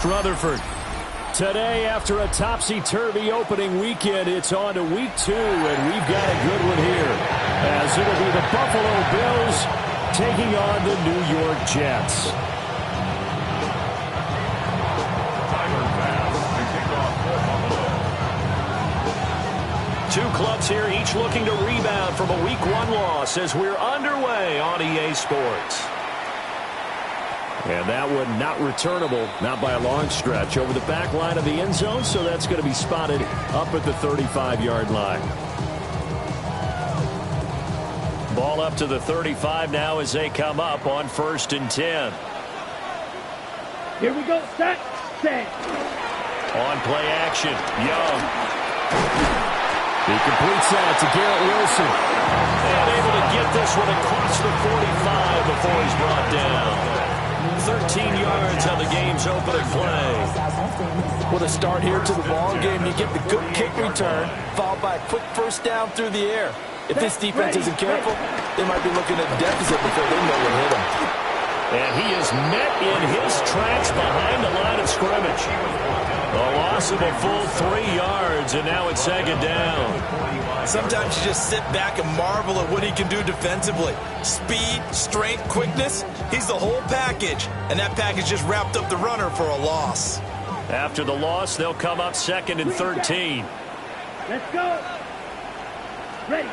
Rutherford. Today, after a topsy-turvy opening weekend, it's on to week 2, and we've got a good one here, as it'll be the Buffalo Bills taking on the New York Jets. Two clubs here, each looking to rebound from a Week 1 loss as we're underway on EA Sports. And that one not returnable, not by a long stretch, over the back line of the end zone, so that's going to be spotted up at the 35-yard line. Ball up to the 35 now as they come up on 1st and 10. Here we go, set. On play action, Young. He completes that to Garrett Wilson. And able to get this one across the 45 before he's brought down. 13 yards on the game's opening play. What a start here to the ball game. You get the good kick return, followed by a quick first down through the air. If this defense isn't careful, they might be looking at a deficit before they know what hit them. And he is met in his tracks behind the line of scrimmage. A loss of a full 3 yards, and now it's 2nd down. Sometimes you just sit back and marvel at what he can do defensively. Speed, strength, quickness, he's the whole package. And that package just wrapped up the runner for a loss. After the loss, they'll come up 2nd and 13. Let's go. Ready.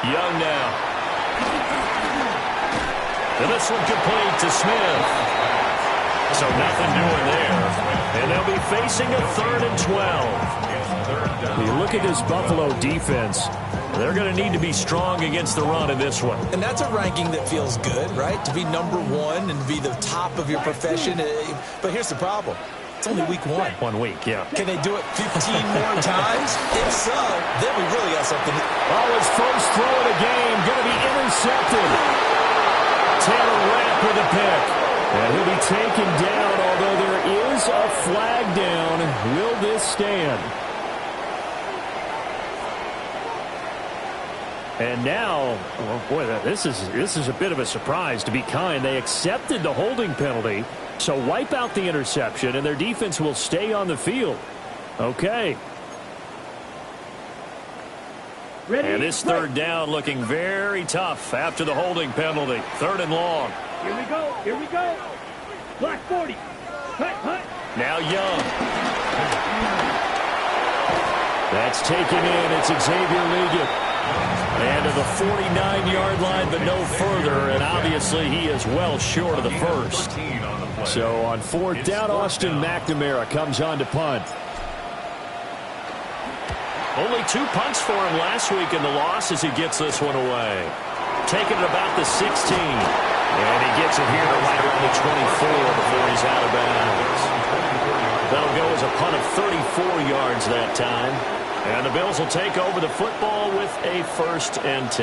Young now. And this one complete to Smith. So nothing doing there. And they'll be facing a 3rd and 12. You look at this Buffalo defense. They're going to need to be strong against the run in this one. And that's a ranking that feels good, right? To be number 1 and be the top of your profession. But here's the problem. It's only week 1. 1 week, yeah. Can they do it 15 more times? If so, then we really got something. Oh, his first throw of the game going to be intercepted. Taylor Rapp with a pick. And he'll be taken down, although there is a flag down. Will this stand? And now, well, boy, this is a bit of a surprise, to be kind. They accepted the holding penalty, so wipe out the interception, and their defense will stay on the field. Okay. Ready. And this 3rd down looking very tough after the holding penalty. 3rd and long. Here we go. Here we go. Black 40. Hut. Now Young. That's taken in. It's Xavier Legette. And to the 49-yard line, but no further. And obviously he is well short of the first. So on 4th down, Austin McNamara comes on to punt. Only 2 punts for him last week in the loss as he gets this one away. Taking it about the 16. And he gets it here to right around the 24 before he's out of bounds. That'll go as a punt of 34 yards that time. And the Bills will take over the football with a 1st and 10.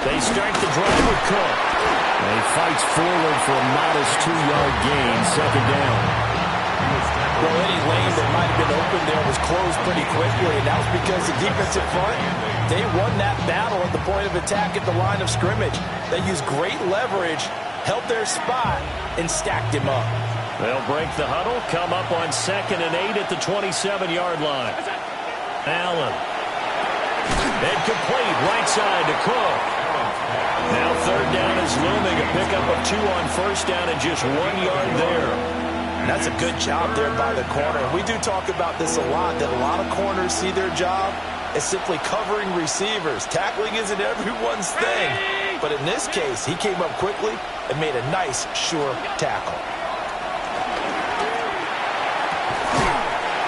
They start the drive with Cook. And he fights forward for a modest 2-yard gain, 2nd down. Well, any lane that might have been open there was closed pretty quickly, and that was because the defensive front, they won that battle at the point of attack at the line of scrimmage. They used great leverage, held their spot, and stacked him up. They'll break the huddle, come up on 2nd and 8 at the 27-yard line. Allen. And complete, right side to Cook. Now 3rd down is looming, a pickup of 2 on 1st down and just 1 yard there. That's a good job there by the corner. We do talk about this a lot, that a lot of corners see their job as simply covering receivers. Tackling isn't everyone's thing. But in this case, he came up quickly and made a nice, sure tackle.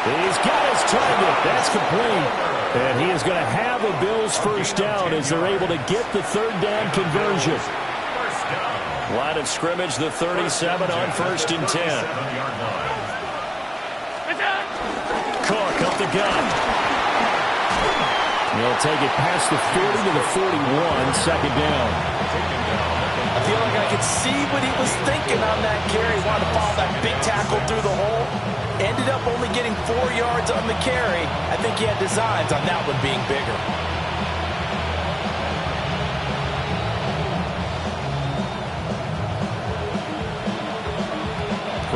He's got his target. That's complete. And he is going to have a Bills 1st down as they're able to get the 3rd down conversion. Line of scrimmage, the 37 on 1st and 10. Cook up the gun. He'll take it past the 40 to the 41, 2nd down. I feel like I could see what he was thinking on that carry. He wanted to follow that big tackle through the hole. Ended up only getting 4 yards on the carry. I think he had designs on that one being bigger.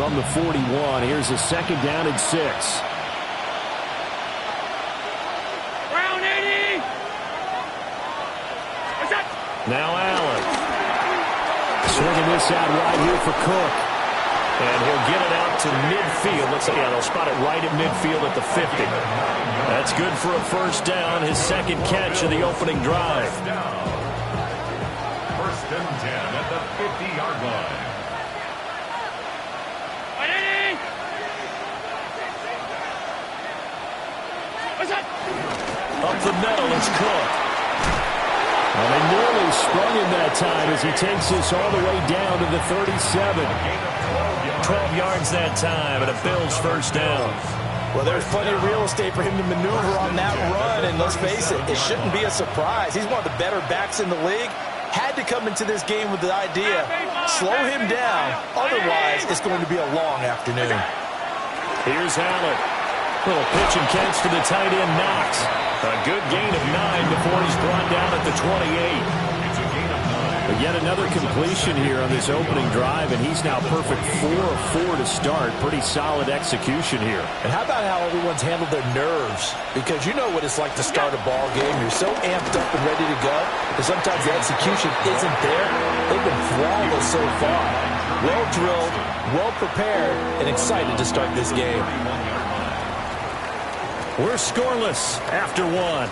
from the 41. Here's a 2nd down and 6. Brown 80. What's that? Now Allen. Swinging this out right here for Cook. And he'll get it out to midfield. Let's see, they'll spot it right at midfield at the 50. That's good for a 1st down, his 2nd catch of the opening drive. 1st and 10 at the 50-yard line. Up the middle is Cook. And they nearly sprung him that time as he takes this all the way down to the 37. 12 yards that time, and a Bills 1st down. Well, there's plenty of real estate for him to maneuver on that run, and let's face it, it shouldn't be a surprise. He's one of the better backs in the league. Had to come into this game with the idea, slow him down, otherwise it's going to be a long afternoon. Here's Allen. Little pitch and catch to the tight end, Knox. A good gain of 9 before he's brought down at the 28. It's a gain of 9. But yet another completion here on this opening drive, and he's now perfect 4 of 4 to start. Pretty solid execution here. And how about how everyone's handled their nerves? Because you know what it's like to start a ball game. You're so amped up and ready to go, but sometimes the execution isn't there. They've been flawless so far. Well drilled, well prepared, and excited to start this game. We're scoreless after 1.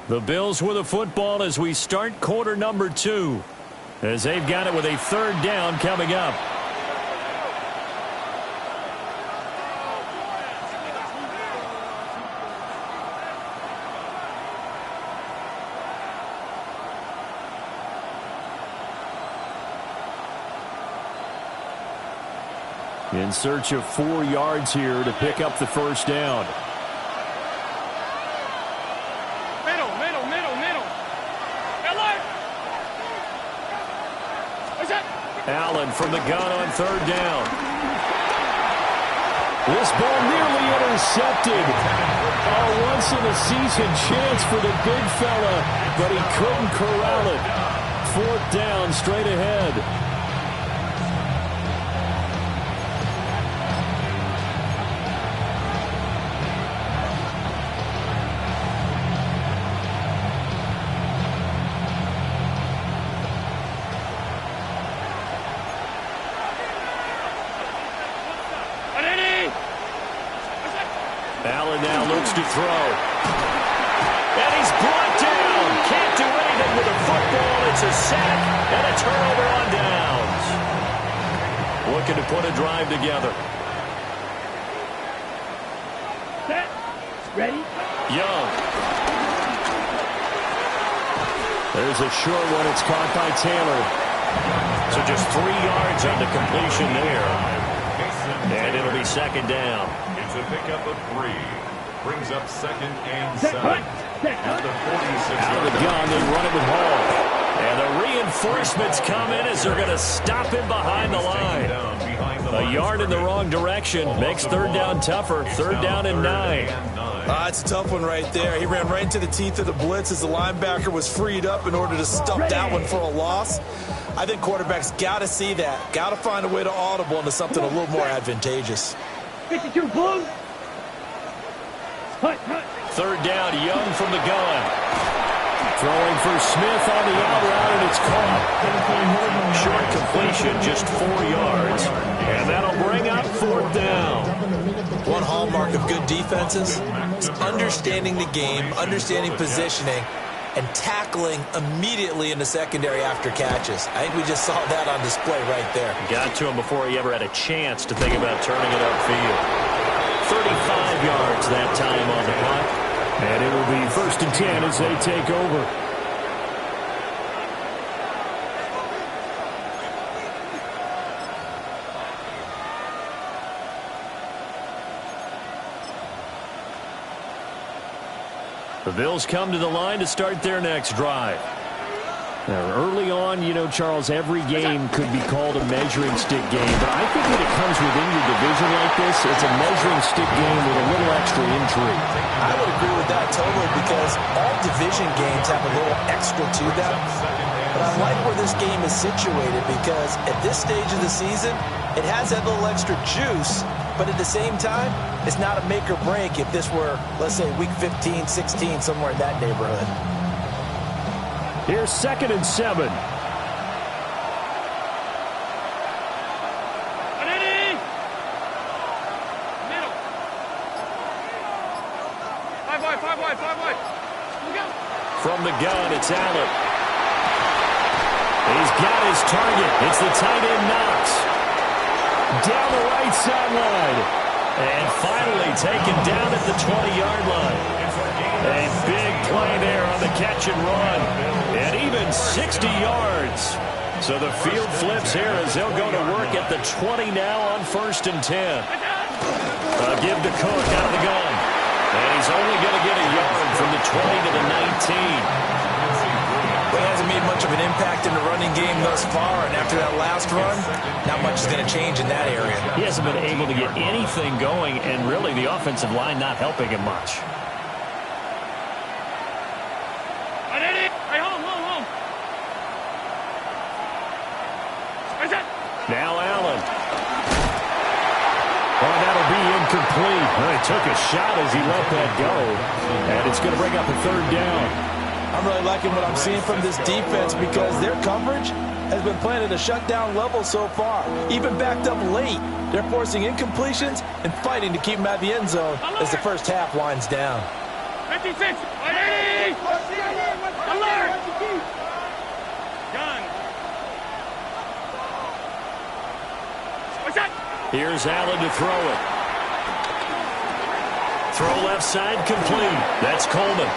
The Bills with the football as we start quarter number 2. As they've got it with a 3rd down coming up. In search of 4 yards here to pick up the 1st down. Middle. What's that? Allen from the gun on 3rd down. This ball nearly intercepted. A once-in-a-season chance for the big fella, but he couldn't corral it. 4th down straight ahead. Allen now looks to throw. And he's brought down. Can't do anything with the football. It's a sack and a turnover on downs. Looking to put a drive together. Set. Ready. Young. There's a short one. It's caught by Taylor. So just 3 yards on the completion there. And it'll be 2nd down. It's a pickup of 3. Brings up 2nd and 7. At the 46. Out of the gun, they run it with Hall. And the reinforcements come in as they're going to stop him behind the line. A yard in the wrong direction makes 3rd down tougher. 3rd down and 9. It's a tough one right there. He ran right into the teeth of the blitz as the linebacker was freed up in order to stop that one for a loss. I think quarterbacks got to see that. Got to find a way to audible into something a little more advantageous. 52 blue. Hut. 3rd down, Young from the gun. Throwing for Smith on the out route, and it's caught. Short completion, just 4 yards. And that'll bring up 4th down. One hallmark of good defenses is understanding the game, understanding positioning, and tackling immediately in the secondary after catches. I think we just saw that on display right there. Got to him before he ever had a chance to think about turning it upfield. 35 yards that time on the punt. And it will be 1st and 10 as they take over. The Bills come to the line to start their next drive. Now, early on, you know, Charles, every game could be called a measuring stick game, but I think when it comes within your division like this, it's a measuring stick game with a little extra intrigue. I would agree with that totally because all division games have a little extra to them. But I like where this game is situated because at this stage of the season, it has that little extra juice, but at the same time, it's not a make or break if this were, let's say, week 15, 16, somewhere in that neighborhood. Here's 2nd and 7. From the gun, it's Allen. He's got his target. It's the tight end Knox. Down the right sideline. And finally taken down at the 20-yard line. A big play there on the catch and run. And even 60 yards. So the field flips here as they'll go to work at the 20 now on 1st and 10. Give to Cook out of the gun. And he's only going to get a yard from the 20 to the 19. Well, he hasn't made much of an impact in the running game thus far, and after that last run, not much is going to change in that area. He hasn't been able to get anything going, and really the offensive line not helping him much. Now Allen. Oh, that'll be incomplete. Well, he took a shot as he let that go, and it's going to bring up a 3rd down. I'm really liking what I'm seeing from this defense because their coverage has been playing at a shutdown level so far. Even backed up late, they're forcing incompletions and fighting to keep them at the end zone as the first half winds down. 56, 180! Alert! Gun! What's that? Here's Allen to throw it. Throw left side complete. That's Coleman.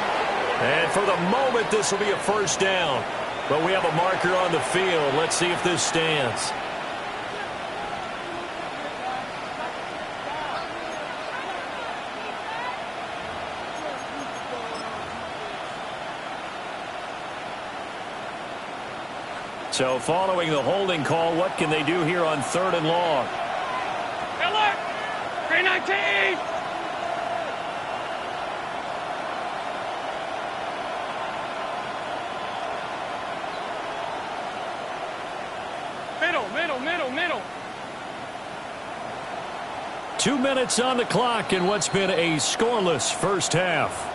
And for the moment, this will be a 1st down. But we have a marker on the field. Let's see if this stands. So following the holding call, what can they do here on 3rd and long? Alert! 319! Middle. 2 minutes on the clock in what's been a scoreless first half.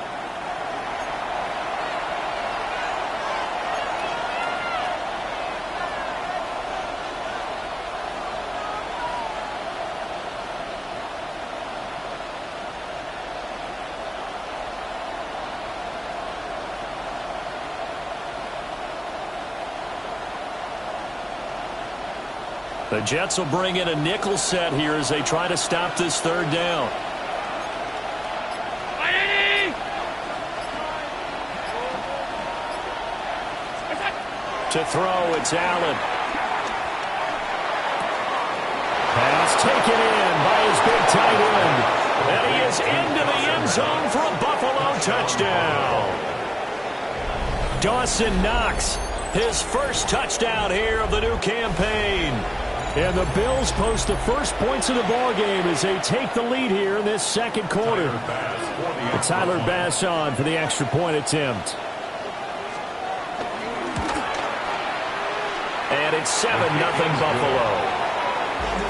The Jets will bring in a nickel set here as they try to stop this 3rd down. To throw, it's Allen. Pass taken in by his big tight end. And he is into the end zone for a Buffalo touchdown. Dawson Knox, his first touchdown here of the new campaign. And the Bills post the first points of the ball game as they take the lead here in this 2nd quarter. Tyler Bass on for the extra point attempt. And it's 7-0 Buffalo.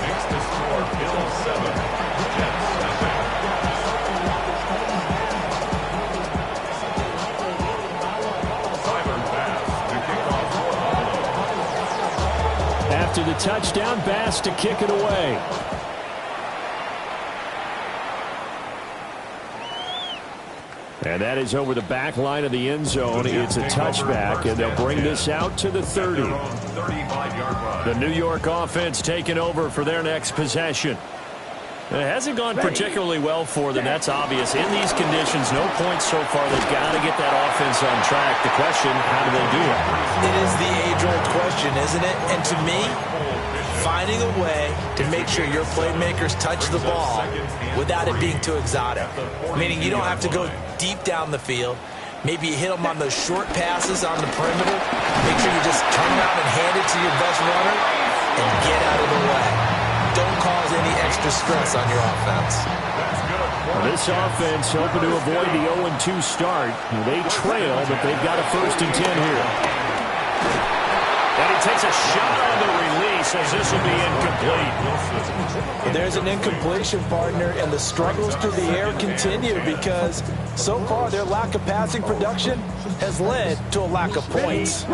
Next to score, Bills 7, Jets 7. After the touchdown, Bass to kick it away. And that is over the back line of the end zone. It's a touchback, and they'll bring this out to the 30. The New York offense taking over for their next possession. It hasn't gone particularly well for them. That's obvious. In these conditions, no points so far. They've got to get that offense on track. The question, how do they do it? It is the age-old question, isn't it? And to me, finding a way to make sure your playmakers touch the ball without it being too exotic. Meaning you don't have to go deep down the field. Maybe you hit them on those short passes on the perimeter. Make sure you just turn around and hand it to your best runner and get out of the way. Don't cause any extra stress on your offense. Well, this offense hoping to avoid the 0-2 start. They trail, but they've got a 1st and 10 here. And he takes a shot on the release as this will be incomplete. There's an incompletion, partner, and the struggles through the air continue because so far their lack of passing production has led to a lack of points.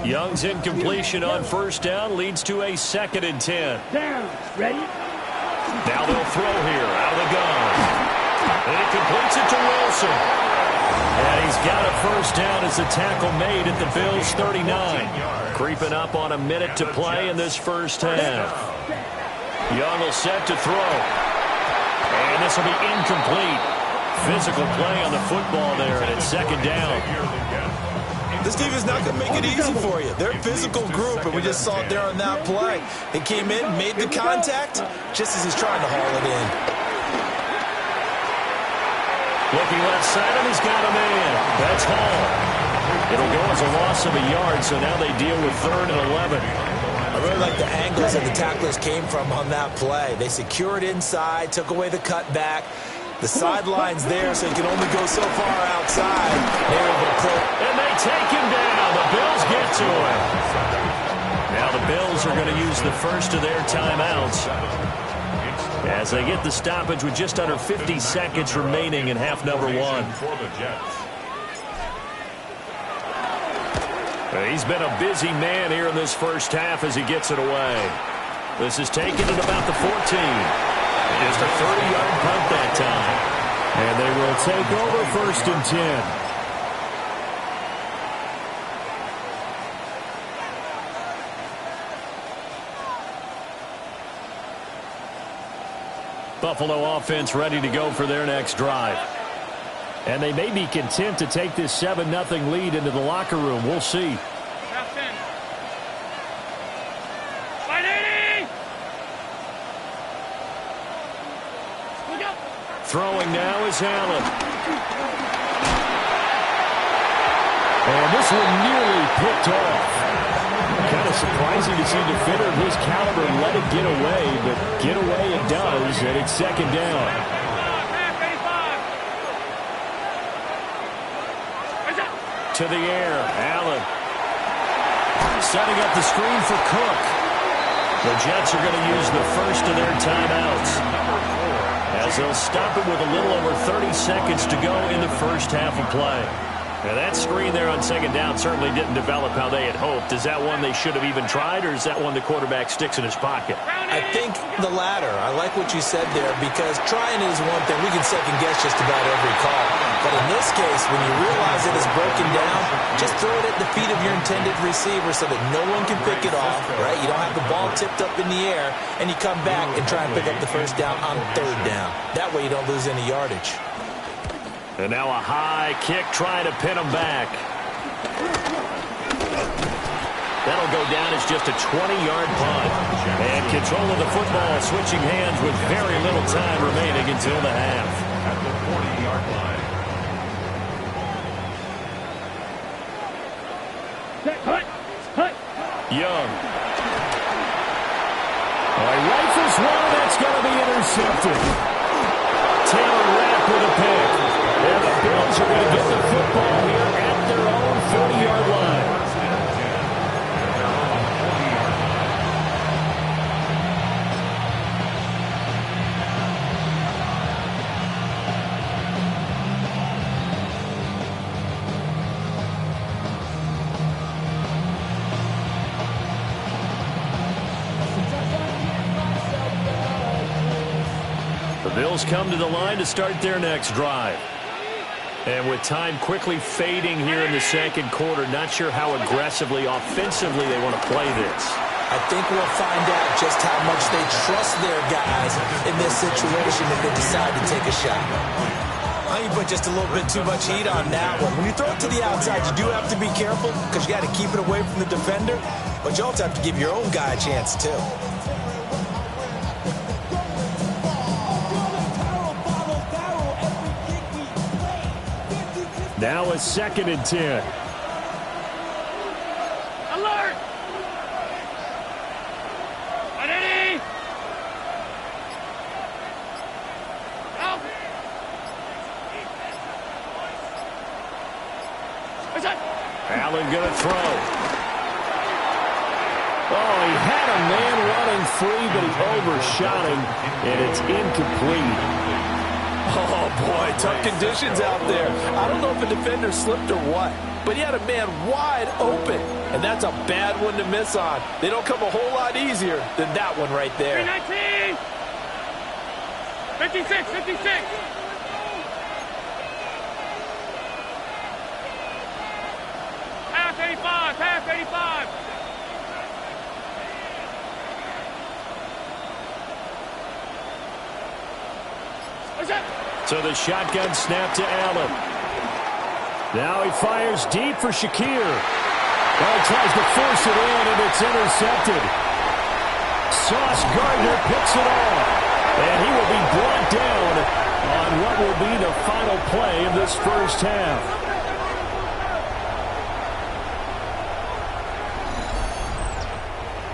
Young's incompletion on first down leads to a 2nd and 10. Down. Ready? Now they'll throw here out of the gun. And he completes it to Wilson. And he's got a first down as the tackle made at the Bills' 39. Creeping up on a minute to play in this first half. Young will set to throw. And this will be incomplete. Physical play on the football there, and it's 2nd down. This team is not going to make it easy for you. They're a physical group, and we just saw it there on that play. He came in, made the contact, just as he's trying to haul it in. Looking left side, and he's got a man. That's Hall. It'll go as a loss of a yard, so now they deal with 3rd and 11. I really like the angles that the tacklers came from on that play. They secured inside, took away the cutback. The sideline's there, so he can only go so far outside. They were able to play. And they take him down. The Bills get to him. Now the Bills are going to use the first of their timeouts as they get the stoppage with just under 50 seconds remaining in half number 1. He's been a busy man here in this first half as he gets it away. This is taken at about the 14. Just a 30-yard punt that time. And they will take over 1st and 10. Buffalo offense ready to go for their next drive. And they may be content to take this 7-0 lead into the locker room. We'll see. Throwing now is Allen. And this one nearly picked off. Kind of surprising to see a defender of his caliber let it get away, but get away it does, and it's 2nd down. To the air, Allen. Setting up the screen for Cook. The Jets are going to use the first of their timeouts, as they'll stop it with a little over 30 seconds to go in the first half of play. Now that screen there on 2nd down certainly didn't develop how they had hoped. Is that one they should have even tried, or is that one the quarterback sticks in his pocket? I think the latter. I like what you said there, because trying is one thing. We can second-guess just about every call. But in this case, when you realize it is broken down, just throw it at the feet of your intended receiver so that no one can pick it off, right? You don't have the ball tipped up in the air, and you come back and try and pick up the first down on 3rd down. That way you don't lose any yardage. And now a high kick trying to pin him back. That'll go down as just a 20-yard punt. And control of the football switching hands with very little time remaining until the half. At the 40-yard line. Young. Rifles one, that's going to be intercepted. Taylor Rapp with a pick. And the Bills are going to get the football here at their own 40-yard line. The Bills come to the line to start their next drive. And with time quickly fading here in the 2nd quarter, not sure how aggressively, offensively they want to play this. I think we'll find out just how much they trust their guys in this situation if they decide to take a shot. You put just a little bit too much heat on that one. When you throw it to the outside, you do have to be careful because you got to keep it away from the defender, but you also have to give your own guy a chance too. Now a 2nd and 10. Alert! Ready? Out! Allen going to throw. Oh, he had a man running free, but he overshot him, and it's incomplete. Oh, boy, tough conditions out there. I don't know if a defender slipped or what, but he had a man wide open, and that's a bad one to miss on. They don't come a whole lot easier than that one right there. 19! 56, 56! Half 85, half 85! So the shotgun snap to Allen. Now he fires deep for Shakir. Well, he tries to force it in, and it's intercepted. Sauce Gardner picks it off, and he will be brought down on what will be the final play of this first half.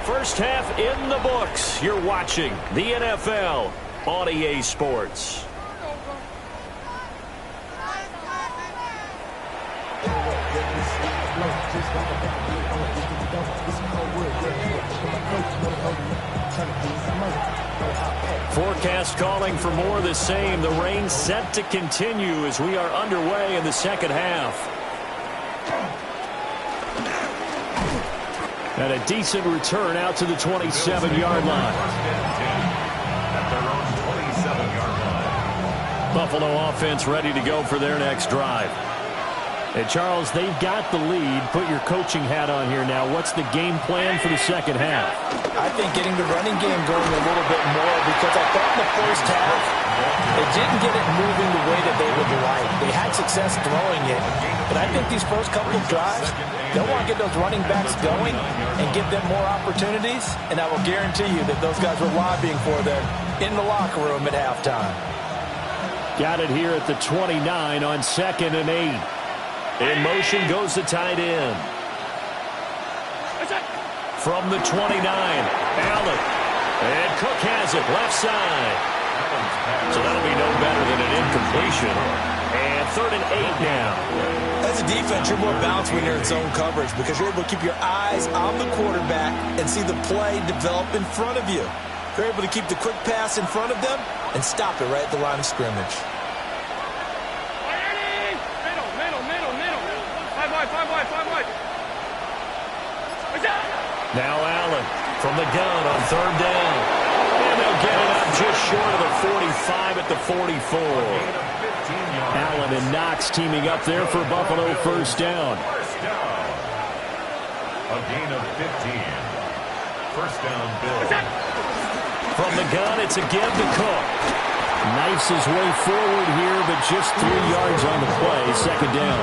First half in the books. You're watching the NFL on EA Sports. Forecast calling for more of the same. The rain set to continue as we are underway in the second half. And a decent return out to the 27-yard line. At their own 27-yard line. Buffalo offense ready to go for their next drive. And, Charles, they've got the lead. Put your coaching hat on here now. What's the game plan for the second half? I think getting the running game going a little bit more, because I thought in the first half they didn't get it moving the way that they would like. They had success throwing it, but I think these first couple of drives, they'll want to get those running backs going and give them more opportunities, and I will guarantee you that those guys were lobbying for them in the locker room at halftime. Got it here at the 29 on 2nd and 8. In motion goes the tight end. From the 29, Allen. And Cook has it, left side. So that'll be no better than an incompletion. And 3rd and 8 now. As a defense, you're more balanced when you're in zone coverage because you're able to keep your eyes on the quarterback and see the play develop in front of you. You're able to keep the quick pass in front of them and stop it right at the line of scrimmage. Now Allen from the gun on 3rd down. And they'll get it up just short of the 45 at the 44. Allen and Knox teaming up there for Buffalo first down. A gain of 15. First down, Bills. From the gun, it's a give to Cook. Knifes his way forward here, but just 3 yards on the play, 2nd down.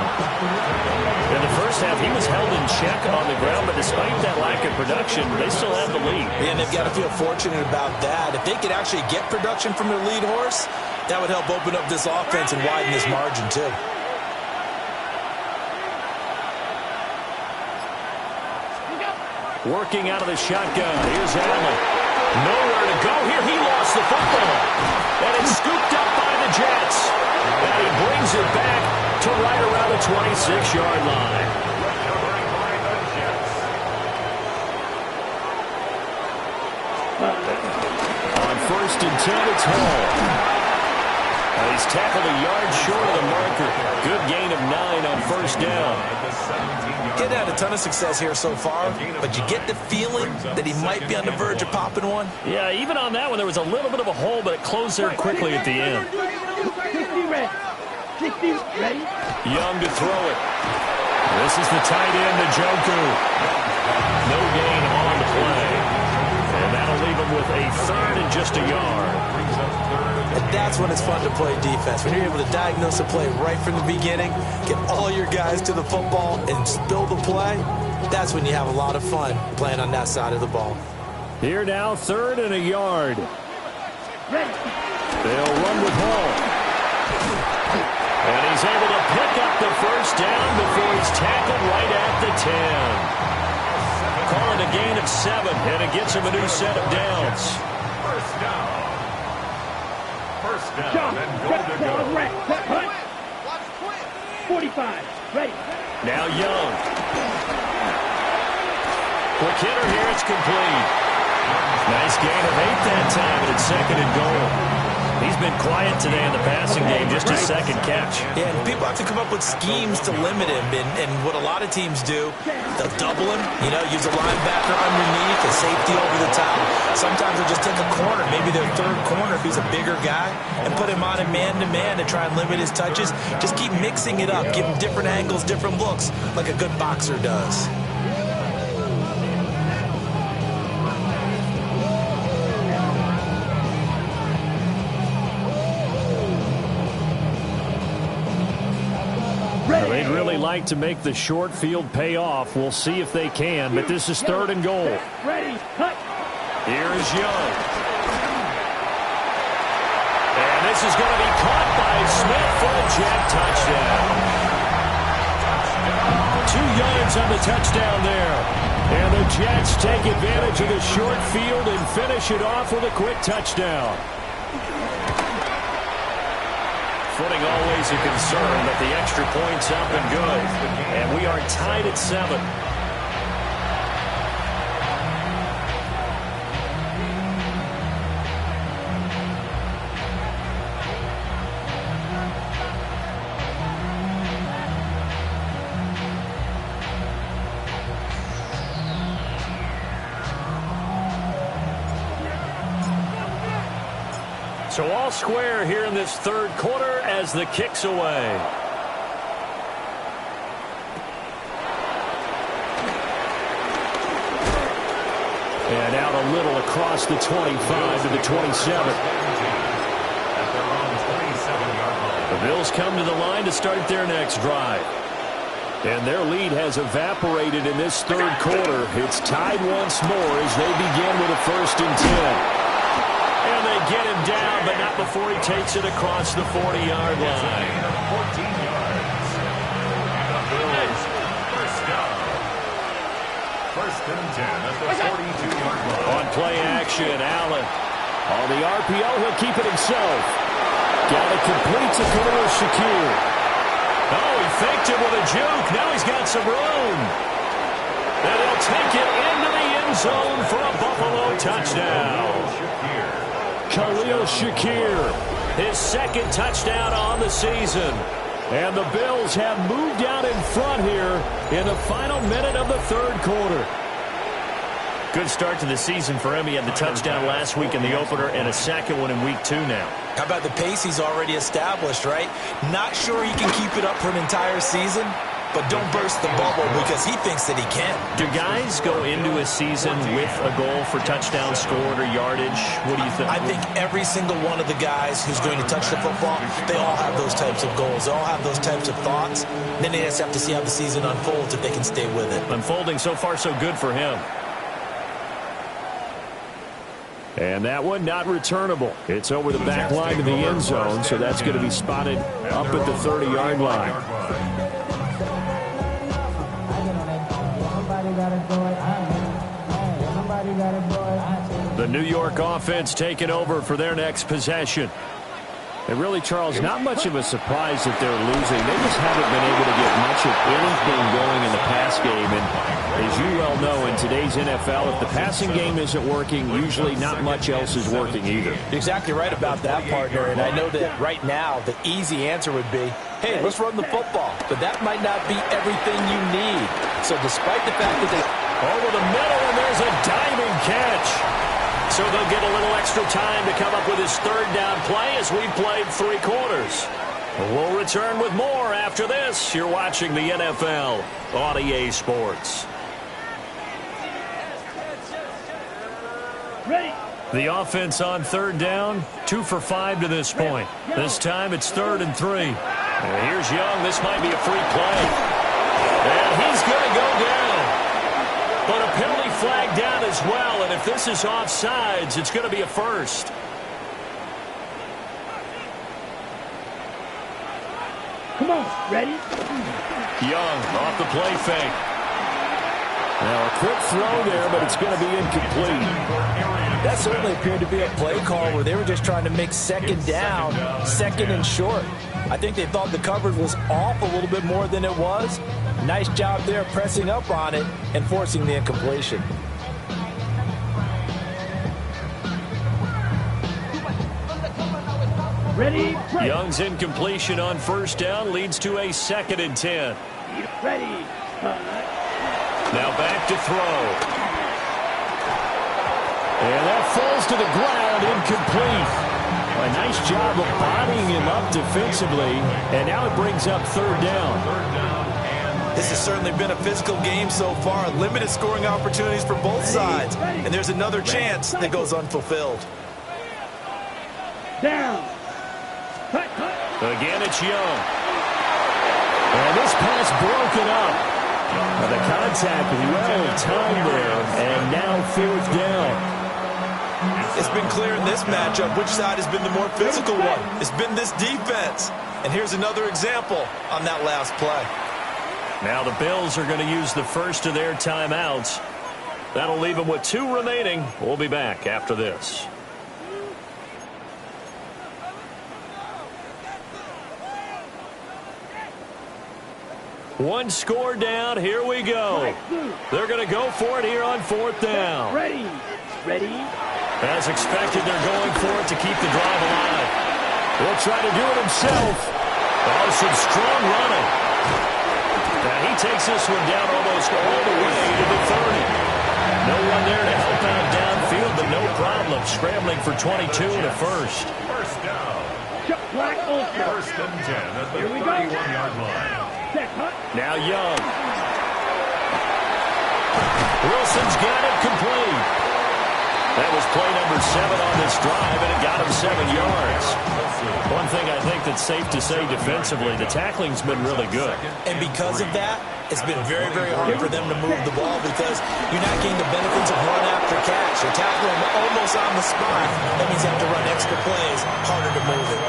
In the first half, he was held in check on the ground, but despite that lack of production, they still have the lead. And they've got to feel fortunate about that. If they could actually get production from their lead horse, that would help open up this offense and widen this margin, too. Working out of the shotgun. Here's Allen. Nowhere to go here. He lost the football. And it's scooped up by the Jets. And he brings it back to right around the 26-yard line. On 1st and 10, it's Hall. And he's tackled a yard short of the marker. Good gain of 9 on 1st down. Getting had a ton of success here so far, but you get the feeling that he might be on the verge of popping one. Yeah, even on that one, there was a little bit of a hole, but it closed there quickly at the end. 60 ready. 60 ready. Young to throw it. This is the tight end, Njoku. No gain on the play. And that'll leave him with a 3rd and just a yard. And that's when it's fun to play defense. When you're able to diagnose a play right from the beginning, get all your guys to the football, and spill the play, that's when you have a lot of fun playing on that side of the ball. Here now, 3rd and a yard. Ready. They'll run with Hall. And he's able to pick up the first down before he's tackled right at the 10. Calling a gain of 7, and it gets him a new set of downs. First down. First down John, and goal to go. right. 45. Ready. Now Young. Quick hitter here. It's complete. Nice gain of 8 that time, and it's 2nd and goal. He's been quiet today in the passing game, just his 2nd catch. Yeah, and people have to come up with schemes to limit him, and what a lot of teams do, they'll double him, use a linebacker underneath, a safety over the top. Sometimes they'll just take a corner, maybe their 3rd corner if he's a bigger guy, and put him on a man-to-man to try and limit his touches. Just keep mixing it up, give him different angles, different looks, like a good boxer does. They'd really like to make the short field pay off. We'll see if they can, but this is 3rd and goal. Ready, cut. Here is Young. And this is going to be caught by Smith for a Jet touchdown. 2 yards on the touchdown there. And the Jets take advantage of the short field and finish it off with a quick touchdown. Footing always a concern, but the extra point's up and good. And we are tied at 7. So all square here in this 3rd quarter as the kick's away. And out a little across the 25 to the 27. The Bills come to the line to start their next drive. And their lead has evaporated in this 3rd quarter. It's tied once more as they begin with a 1st and 10. And they get him down, but not before he takes it across the 40-yard line. 14 yards. And the Bills, first down. 1st and 10 at the 42-yard line. On play action, Allen. On the RPO, he'll keep it himself. Got it complete to Khalil Shakir. Oh, he faked it with a juke. Now he's got some room. And he'll take it into the end zone for a Buffalo touchdown. Khalil Shakir, his 2nd touchdown on the season. And the Bills have moved out in front here in the final minute of the 3rd quarter. Good start to the season for him. He had the touchdown last week in the opener and a 2nd one in week 2 now. How about the pace he's already established, right? Not sure he can keep it up for an entire season, but don't burst the bubble because he thinks that he can. Do guys go into a season with a goal for touchdowns scored or yardage? What do you think? I think every single one of the guys who's going to touch the football, they all have those types of goals. They all have those types of thoughts. Then they just have to see how the season unfolds if they can stay with it. Unfolding so far so good for him. And that one not returnable. It's over the back line to the end zone, so that's going to be spotted up at the 30-yard line. The New York offense taking over for their next possession. And really, Charles, not much of a surprise that they're losing. They just haven't been able to get much of anything going in the pass game. And as you well know, in today's NFL, if the passing game isn't working, usually not much else is working either. You're exactly right about that, partner. And I know that right now the easy answer would be, hey, let's run the football. But that might not be everything you need. So despite the fact that they... Over the middle, and there's a diving catch. So they'll get a little extra time to come up with his 3rd down play as we've played 3 quarters. We'll return with more after this. You're watching the NFL on EA Sports. Ready. The offense on 3rd down, 2 for 5 to this point. This time it's 3rd and 3. And here's Young. This might be a free play. And he's going to go down. But a penalty flag down as well, and if this is offsides, it's going to be a 1st. Come on, ready? Young off the play fake. Now a quick throw there, but it's going to be incomplete. That certainly appeared to be a play call where they were just trying to make second down, second and short. I think they thought the coverage was off a little bit more than it was. Nice job there pressing up on it and forcing the incompletion. Ready? Play. Young's incompletion on first down leads to a 2nd and 10. Ready? Now back to throw. And that falls to the ground, incomplete. A nice job of bodying him up defensively, and now it brings up 3rd down. This has certainly been a physical game so far. Limited scoring opportunities for both sides. And there's another chance that goes unfulfilled. Down. Cut. Again, it's Young. And this pass broken up. The contact well timed there, and now 4th down. It's been clear in this matchup which side has been the more physical one. It's been this defense. And here's another example on that last play. Now the Bills are going to use the first of their timeouts. That'll leave them with 2 remaining. We'll be back after this. One score down. Here we go. They're going to go for it here on 4th down. Ready? As expected, they're going for it to keep the drive alive. He'll try to do it himself. Oh, some strong running. Now he takes this one down almost all the way to the 30. No one there to help out downfield, but no problem. Scrambling for 22 and a first. First down. Black Ultra. 1st and 10 at the 31-yard line. Now Young. Wilson's got it complete. That was play number 7 on this drive, and it got him 7 yards. One thing I think that's safe to say defensively, the tackling's been really good. And because of that, it's been very, very hard for them to move the ball because you're not getting the benefits of run after catch. You're tackling almost on the spot. That means you have to run extra plays, harder to move it.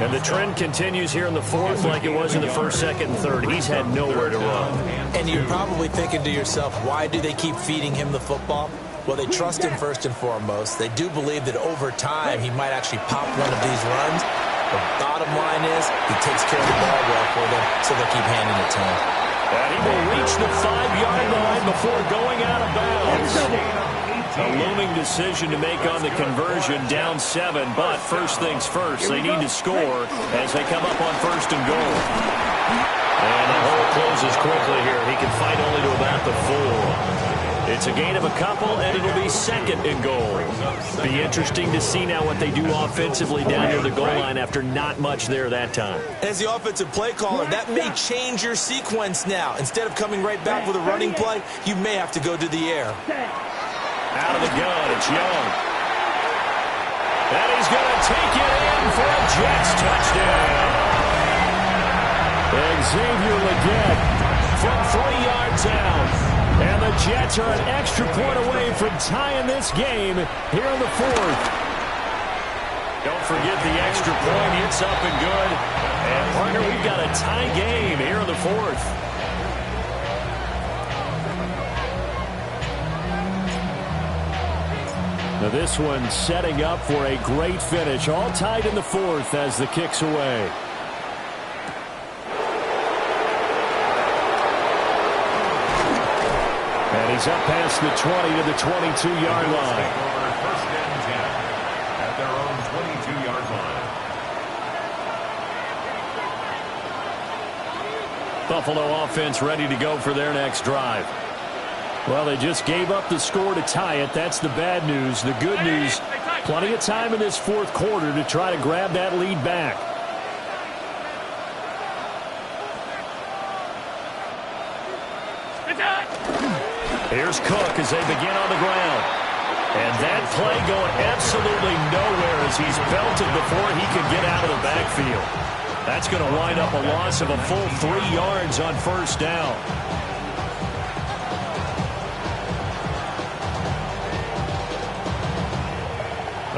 And the trend continues here in the 4th like it was in the 1st, 2nd, and 3rd. He's had nowhere to run. And you're probably thinking to yourself, why do they keep feeding him the football? Well, they trust him first and foremost. They do believe that over time he might actually pop one of these runs. The bottom line is he takes care of the ball well for them, so they'll keep handing it to him. And he will reach the 5-yard line before going out of bounds. A looming decision to make on the conversion, down 7, but first things first, they need to score as they come up on 1st and goal. And the hole closes quickly here. He can fight only to about the 4. It's a gain of a couple, and it'll be 2nd and goal. Be interesting to see now what they do offensively down near the goal line after not much there that time. As the offensive play caller, that may change your sequence now. Instead of coming right back with a running play, you may have to go to the air. Out of the gun, it's Young. And he's going to take it in for a Jets touchdown. Xavier Legette from 3 yards out. And the Jets are an extra point away from tying this game here in the 4th. Don't forget the extra point. It's up and good. And, partner, we've got a tie game here in the 4th. Now this one setting up for a great finish. All tied in the 4th as the kick's away. And he's up past the 20 to the 22-yard line. 1st and 10 at their own 22-yard line. Buffalo offense ready to go for their next drive. Well, they just gave up the score to tie it. That's the bad news. The good news, plenty of time in this 4th quarter to try to grab that lead back. Here's Cook as they begin on the ground. And that play going absolutely nowhere as he's belted before he can get out of the backfield. That's going to wind up a loss of a full 3 yards on 1st down.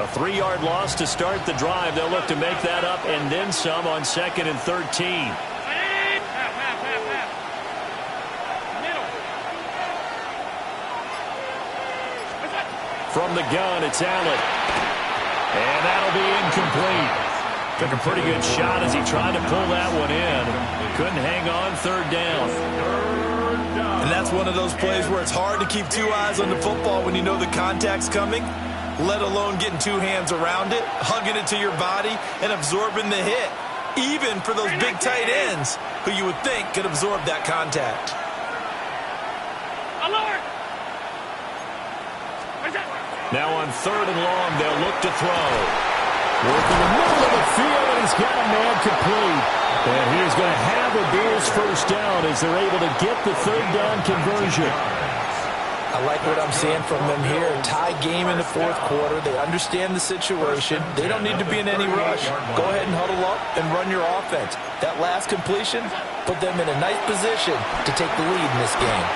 A 3-yard loss to start the drive. They'll look to make that up and then some on 2nd and 13. From the gun, it's Allen. And that'll be incomplete. Took a pretty good shot as he tried to pull that one in. Couldn't hang on, third down. And that's one of those plays where it's hard to keep two eyes on the football when you know the contact's coming, let alone getting two hands around it, hugging it to your body, and absorbing the hit, even for those big tight ends who you would think could absorb that contact. Now on third and long, they'll look to throw. Working the middle of the field, and he's got a man complete. And he is going to have the Bills first down as they're able to get the third down conversion. I like what I'm seeing from them here. Tie game in the fourth quarter. They understand the situation. They don't need to be in any rush. Go ahead and huddle up and run your offense. That last completion put them in a nice position to take the lead in this game.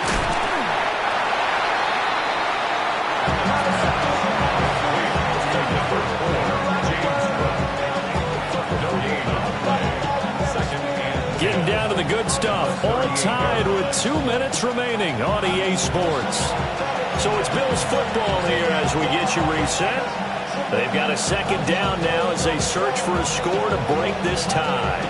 Getting down to the good stuff. All tied with 2 minutes remaining on EA Sports. So it's Bills football here as we get you reset. They've got a second down now as they search for a score to break this tie.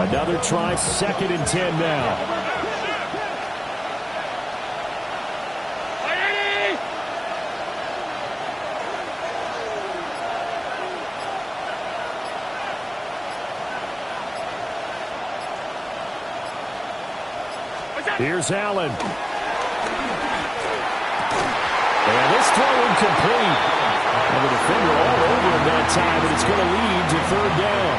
Another try, 2nd and 10 now. Here's Allen. And this throw incomplete. And the defender all over him that time, and it's going to lead to third down.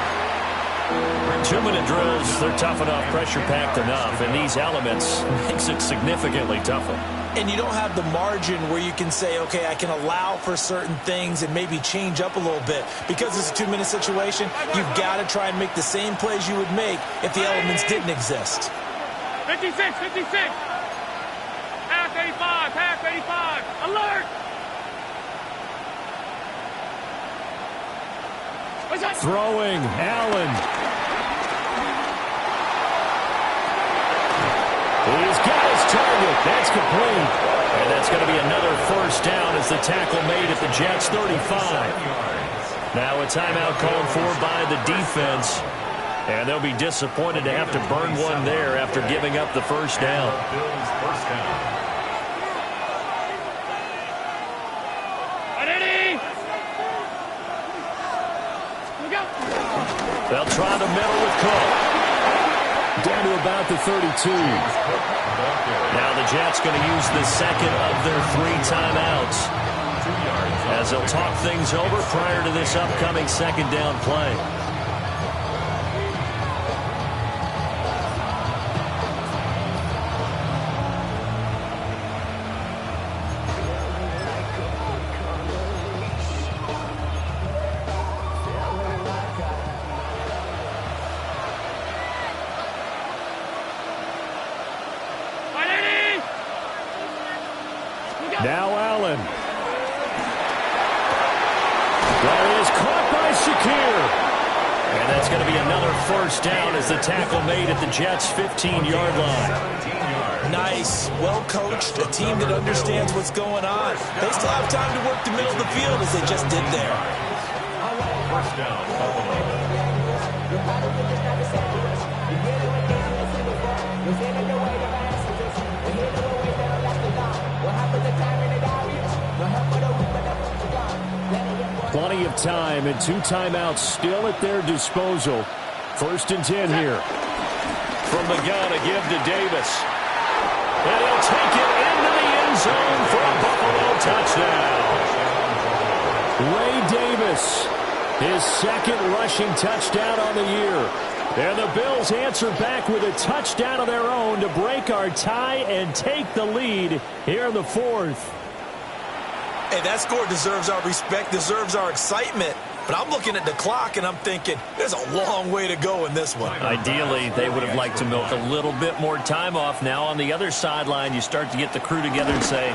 2-minute drills, they're tough enough, pressure-packed enough, and these elements makes it significantly tougher. And you don't have the margin where you can say, okay, I can allow for certain things and maybe change up a little bit. Because it's a 2-minute situation, you've got to try and make the same plays you would make if the elements didn't exist. 56, 56. Pass 85, pass 85. Alert! Throwing, Allen. He's got his target. That's complete. And that's going to be another first down as the tackle made at the Jets' 35. Now a timeout called for by the defense. And they'll be disappointed to have to burn one there after giving up the first down. They'll try the middle with Cook. Down to about the 32. Now the Jets going to use the second of their 3 timeouts as they'll talk things over prior to this upcoming second down play. Now Allen. That is caught by Shakir. And that's going to be another first down as the tackle made at the Jets' 15-yard line. Nice. Well coached. A team that understands what's going on. They still have time to work the middle of the field as they just did there. First down. Plenty of time and 2 timeouts still at their disposal. 1st and 10 here. From the gun, a give to Davis. And he'll take it into the end zone for a Buffalo touchdown. Ray Davis, his 2nd rushing touchdown on the year. And the Bills answer back with a touchdown of their own to break our tie and take the lead here in the 4th. Hey, that score deserves our respect, deserves our excitement. But I'm looking at the clock, and I'm thinking, there's a long way to go in this one. Ideally, they would have liked to milk a little bit more time off. Now, on the other sideline, you start to get the crew together and say,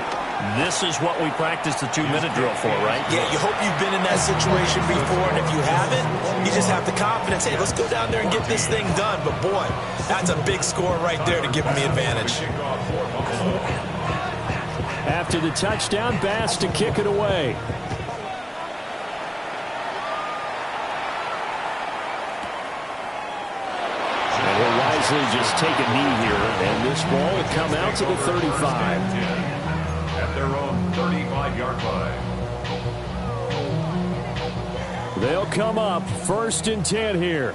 This is what we practiced the 2-minute drill for, right? Yeah, you hope you've been in that situation before, and if you haven't, you just have the confidence, hey, let's go down there and get this thing done. But, boy, that's a big score right there to give them the advantage. After the touchdown, Bass to kick it away. And he'll wisely just take a knee here, and this ball will come out to the 35. At their own 35-yard line. They'll come up 1st and 10 here.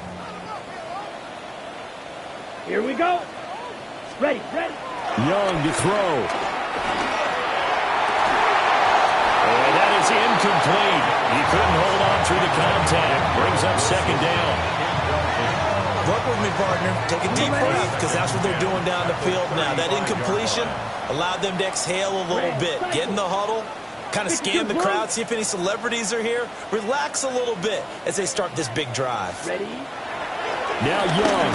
Here we go. Ready, ready. Young to throw. And that is incomplete. He couldn't hold on through the contact. Brings up 2nd down. Work with me, partner. Take a deep breath, because that's what they're doing down the field now. That incompletion allowed them to exhale a little bit. Get in the huddle, kind of scan the crowd, see if any celebrities are here. Relax a little bit as they start this big drive. Ready. Now Young.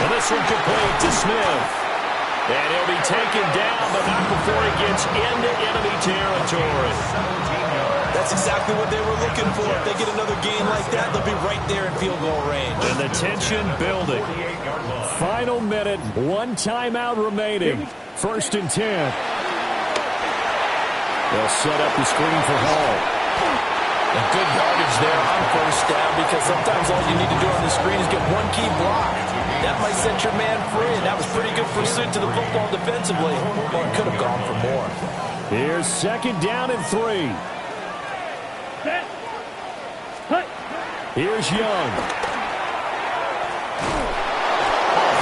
And this one complete to Smith. And he'll be taken down, but not before he gets into enemy territory. That's exactly what they were looking for. If they get another gain like that, they'll be right there in field goal range. And the tension building. Final minute, 1 timeout remaining. 1st and 10. They'll set up the screen for Hall. And good yardage there on 1st down, because sometimes all you need to do on the screen is get one key block. That might set your man free, and that was pretty good pursuit to the football defensively. Or it could have gone for more. Here's 2nd down and 3. Set. Cut. Here's Young.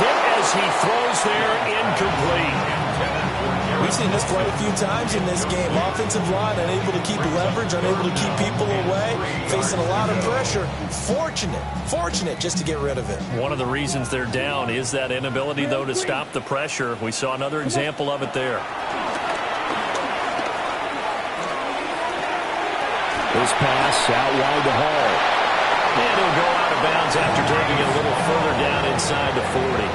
Hit as he throws there, incomplete. We've seen this quite a few times in this game. Offensive line unable to keep leverage, unable to keep people away, facing a lot of pressure. Fortunate just to get rid of it. One of the reasons they're down is that inability, though, to stop the pressure. We saw another example of it there. This pass out wide to Hall. And he'll go out of bounds after taking it a little further down inside the 40.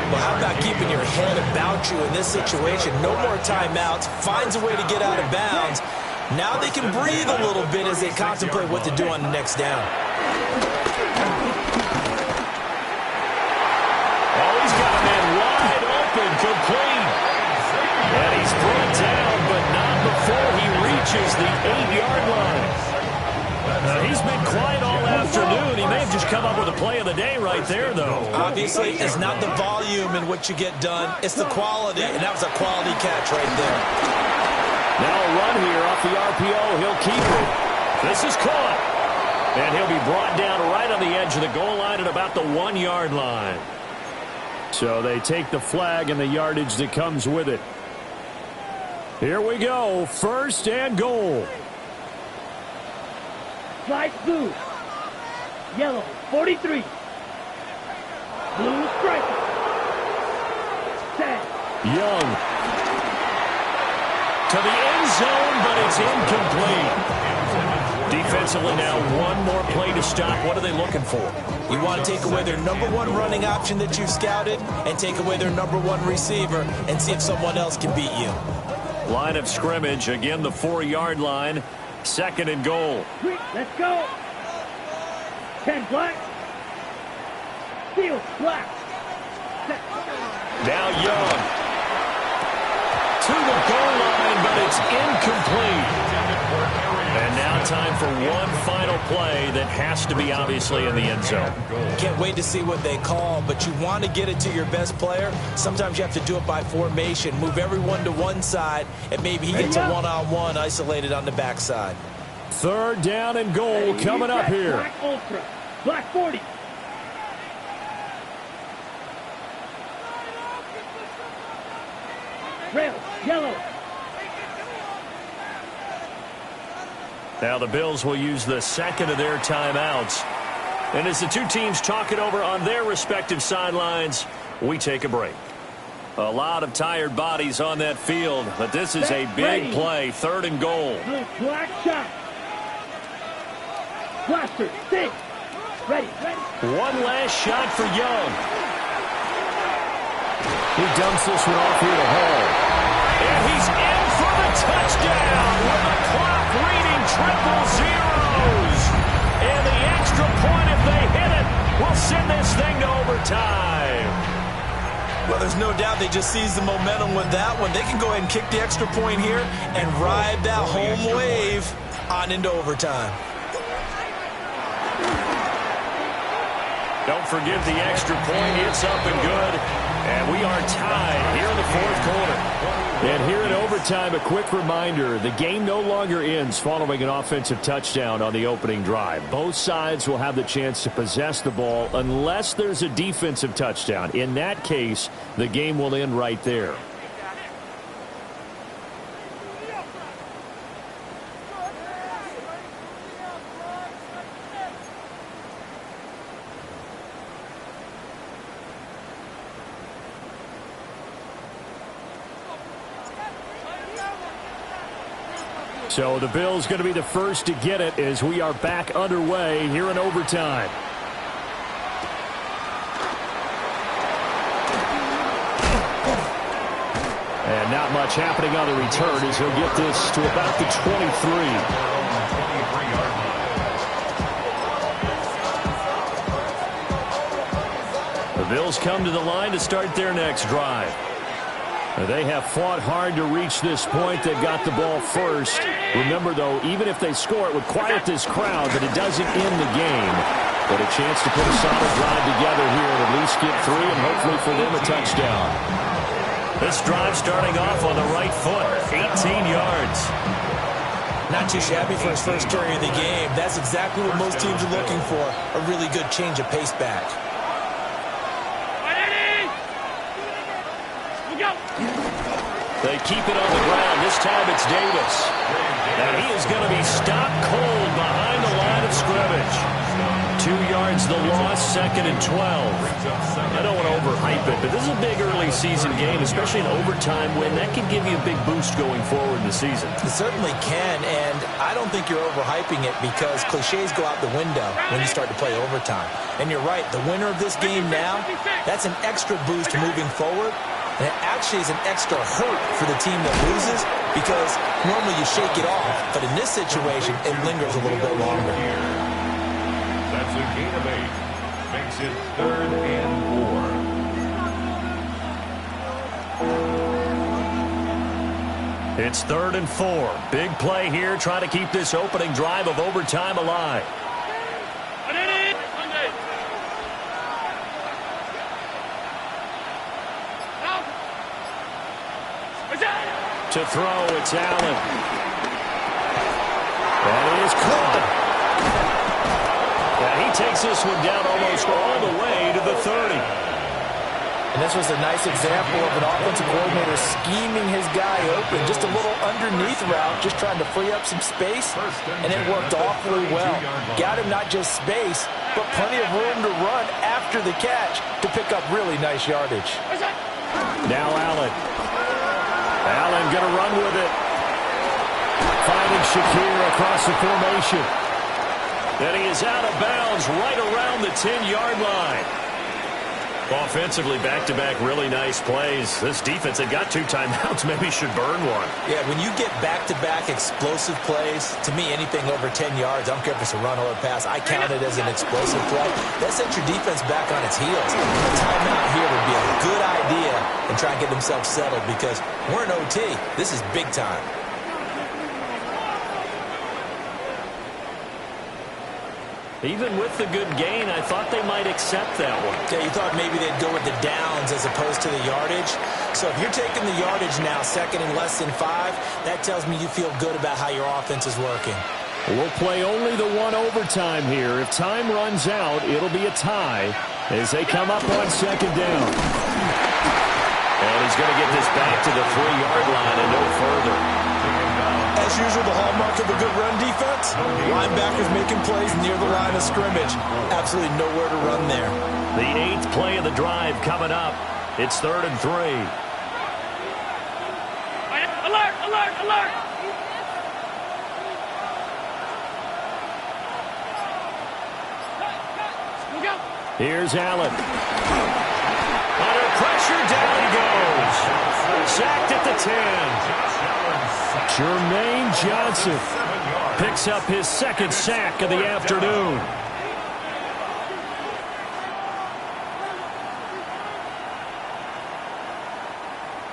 Well, how about keeping your head about you in this situation? No more timeouts. Finds a way to get out of bounds. Now they can breathe a little bit as they contemplate what to do on the next down. Oh, he's got a man wide open, complete. And he's brought down, but not before he reaches the 8-yard line. Now, he's been quiet all afternoon. He may have just come up with a play of the day right there, though. Obviously, it's not the volume in which you get done. It's the quality, and that was a quality catch right there. Now a run here off the RPO. He'll keep it. This is caught. And he'll be brought down right on the edge of the goal line at about the 1-yard line. So they take the flag and the yardage that comes with it. Here we go. 1st and goal. Slide blue. Yellow, 43. Blue striker. Set. Young. To the end zone, but it's incomplete. Defensively now, one more play to stop. What are they looking for? You want to take away their number 1 running option that you've scouted and take away their number 1 receiver and see if someone else can beat you. Line of scrimmage, again the 4-yard line. 2nd and goal. Let's go. 10 black. Field black. Set. Now Young. To the goal line, but it's incomplete. And now time for one final play that has to be obviously in the end zone. Can't wait to see what they call, but you want to get it to your best player. Sometimes you have to do it by formation. Move everyone to one side, and maybe he gets a one-on-one isolated on the backside. 3rd down and goal coming up here. Black Ultra. Black 40. Rail. Yellow. Now the Bills will use the 2nd of their timeouts. And as the two teams talk it over on their respective sidelines, we take a break. A lot of tired bodies on that field, but this is a big play, 3rd and goal. Blue black shot. Blaster. Six. Ready. One last shot for Young. He dumps this one off here to Hall. touchdown with the clock reading triple zeros. And the extra point, if they hit it, will send this thing to overtime. Well, there's no doubt they just seized the momentum with that one. They can go ahead and kick the extra point here and ride that home wave on into overtime. Don't forgive the extra point. It's up and good. And we are tied here in the fourth quarter. And here in overtime, a quick reminder, the game no longer ends following an offensive touchdown on the opening drive. Both sides will have the chance to possess the ball unless there's a defensive touchdown. In that case, the game will end right there. So the Bills going to be the first to get it as we are back underway here in overtime. And not much happening on the return as he'll get this to about the 23. The Bills come to the line to start their next drive. They have fought hard to reach this point. They've got the ball first. Remember, though, even if they score, it would quiet this crowd, but it doesn't end the game. But a chance to put a solid drive together here and at least get 3 and hopefully for them a touchdown. This drive starting off on the right foot, 18 yards. Not too shabby for his first carry of the game. That's exactly what most teams are looking for, a really good change of pace back. They keep it on the ground. This time it's Davis. And he is going to be stopped cold behind the line of scrimmage. 2 yards the loss, 2nd and 12. I don't want to overhype it, but this is a big early season game, especially an overtime win. That can give you a big boost going forward in the season. It certainly can, and I don't think you're overhyping it because cliches go out the window when you start to play overtime. And you're right, the winner of this game now, that's an extra boost moving forward. And it actually is an extra hurt for the team that loses because normally you shake it off. But in this situation, it lingers a little bit longer. That's a gain of 8. Makes it 3rd and 4. It's 3rd and 4. Big play here, trying to keep this opening drive of overtime alive. To throw, it's Allen. And he is caught. And he takes this one down almost all the way to the 30. And this was a nice example of an offensive coordinator scheming his guy open. Just a little underneath route, just trying to free up some space. And it worked awfully well. Got him not just space, but plenty of room to run after the catch to pick up really nice yardage. Now Allen. Allen going to run with it. Finding Shakir across the formation. And he is out of bounds right around the 10-yard line. Offensively, back-to-back really nice plays. This defense, they've got 2 timeouts, maybe should burn one. Yeah, when you get back-to-back explosive plays, to me, anything over 10 yards, I don't care if it's a run or a pass, I count it as an explosive play. That sets your defense back on its heels. A timeout here would be a good idea and try and get themselves settled because we're in OT. This is big time. Even with the good gain, I thought they might accept that one. Yeah, you thought maybe they'd go with the downs as opposed to the yardage. So if you're taking the yardage now, 2nd and less than 5, that tells me you feel good about how your offense is working. We'll play only the 1 overtime here. If time runs out, it'll be a tie as they come up on 2nd down. And he's going to get this back to the 3-yard line and no further. As usual, the hallmark of a good run defense, linebackers making plays near the line of scrimmage. Absolutely nowhere to run there. The 8th play of the drive coming up. It's 3rd and 3. Alert! Alert! Alert! Here's Allen. Under pressure, down he goes. Sacked at the 10. Jermaine Johnson picks up his second sack of the afternoon.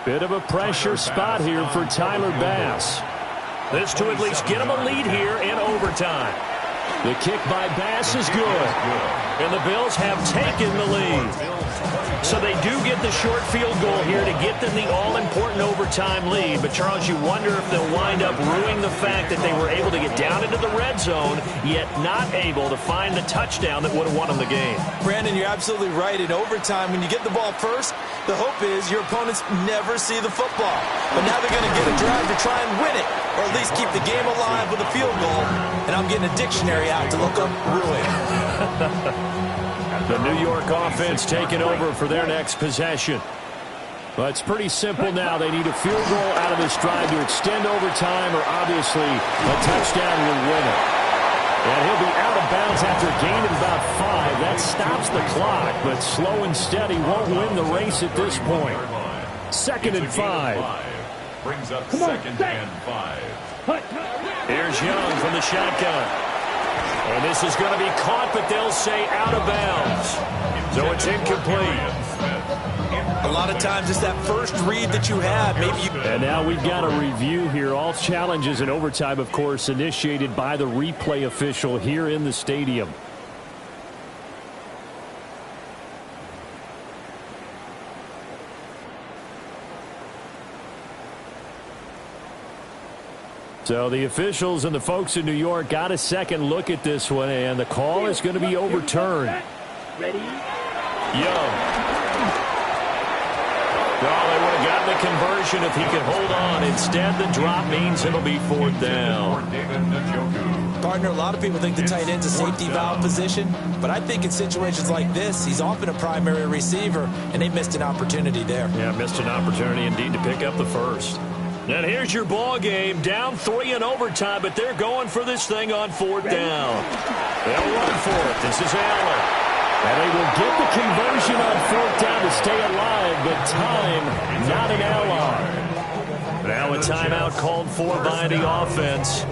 Bit of a pressure spot here for Tyler Bass. This to at least get him a lead here in overtime. The kick by Bass is good. And the Bills have taken the lead. So they do get the short field goal here to get them the all-important overtime lead. But, Charles, you wonder if they'll wind up ruining the fact that they were able to get down into the red zone, yet not able to find the touchdown that would have won them the game. Brandon, you're absolutely right. In overtime, when you get the ball first, the hope is your opponents never see the football. But now they're going to get a drive to try and win it, or at least keep the game alive with a field goal. And I'm getting a dictionary out to look up ruin. The New York offense taking over for their next possession. But it's pretty simple now. They need a field goal out of this drive to extend overtime, or obviously a touchdown will win it. And he'll be out of bounds after a gain of about 5. That stops the clock, but slow and steady won't win the race at this point. 2nd and 5. Brings up 2nd and 5. Here's Young from the shotgun. And this is going to be caught, but they'll say out of bounds. So it's incomplete. A lot of times it's that first read that you had. And now we've got a review here. All challenges in overtime, of course, initiated by the replay official here in the stadium. So the officials and the folks in New York got a second look at this one, and the call is going to be overturned. Ready? Young. Well, they would have gotten the conversion if he could hold on. Instead, the drop means it'll be 4th down. Partner, a lot of people think the tight end's a safety valve position, but I think in situations like this, he's often a primary receiver, and they missed an opportunity there. Yeah, missed an opportunity indeed to pick up the first. And here's your ball game, down 3 in overtime, but they're going for this thing on 4th down. They'll run for it. This is Allen. And they will get the conversion on 4th down to stay alive, but time not an ally. Now a timeout called for by the offense.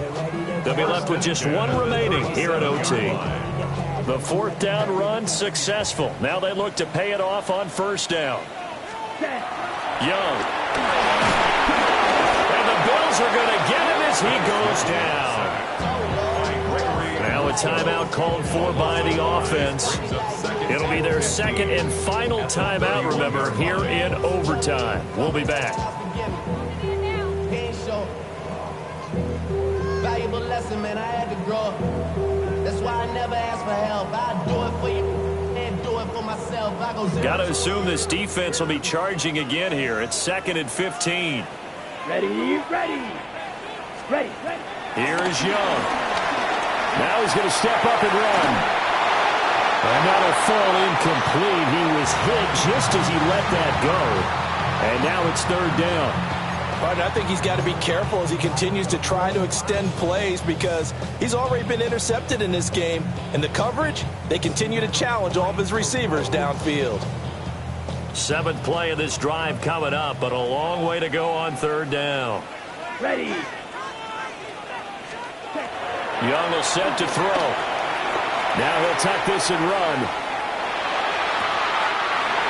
They'll be left with just one remaining here at OT. The 4th down run successful. Now they look to pay it off on 1st down. Young. Bills are going to get him as he goes down. Now a timeout called for by the offense. It'll be their second and final timeout, remember, here in overtime. We'll be back. Valuable lesson, man. I had to grow. That's why I never ask for help. I do it for you and do it for myself. Got to assume this defense will be charging again here. It's 2nd and 15. Ready? Here is Young. Now he's going to step up and run. And that'll fall incomplete. He was hit just as he let that go. And now it's 3rd down. But I think he's got to be careful as he continues to try to extend plays because he's already been intercepted in this game. And the coverage, they continue to challenge all of his receivers downfield. 7th play of this drive coming up, but a long way to go on 3rd down. Ready? Young will set to throw. Now he'll tuck this and run.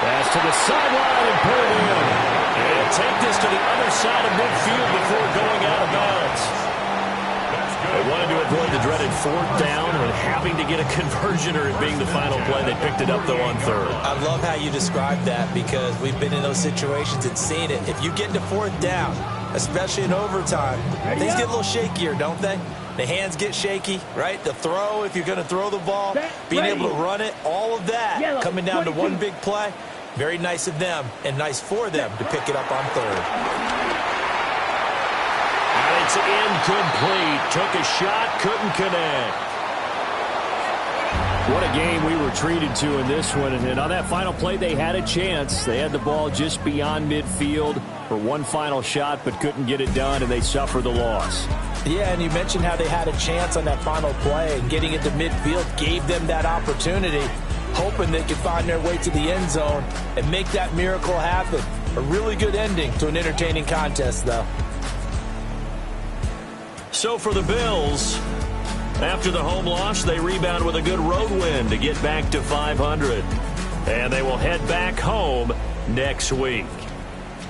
Pass to the sideline and put it in. And he'll take this to the other side of midfield before going out of bounds. They wanted to avoid the dreaded 4th down and having to get a conversion or it being the final play. They picked it up, though, on 3rd. I love how you described that because we've been in those situations and seen it. If you get to 4th down, especially in overtime, things get a little shakier, don't they? The hands get shaky, right? The throw, if you're going to throw the ball, being able to run it, all of that coming down to one big play. Very nice of them and nice for them to pick it up on 3rd. It's incomplete. Took a shot, couldn't connect. What a game we were treated to in this one. And on that final play, they had a chance. They had the ball just beyond midfield for one final shot, but couldn't get it done, and they suffered the loss. Yeah, and you mentioned how they had a chance on that final play, and getting into midfield gave them that opportunity, hoping they could find their way to the end zone and make that miracle happen. A really good ending to an entertaining contest, though. So for the Bills, after the home loss, they rebound with a good road win to get back to 500. And they will head back home next week.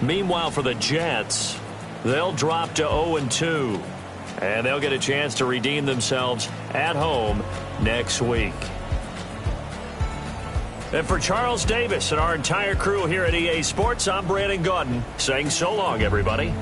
Meanwhile, for the Jets, they'll drop to 0-2. And they'll get a chance to redeem themselves at home next week. And for Charles Davis and our entire crew here at EA Sports, I'm Brandon Gaudin saying so long, everybody.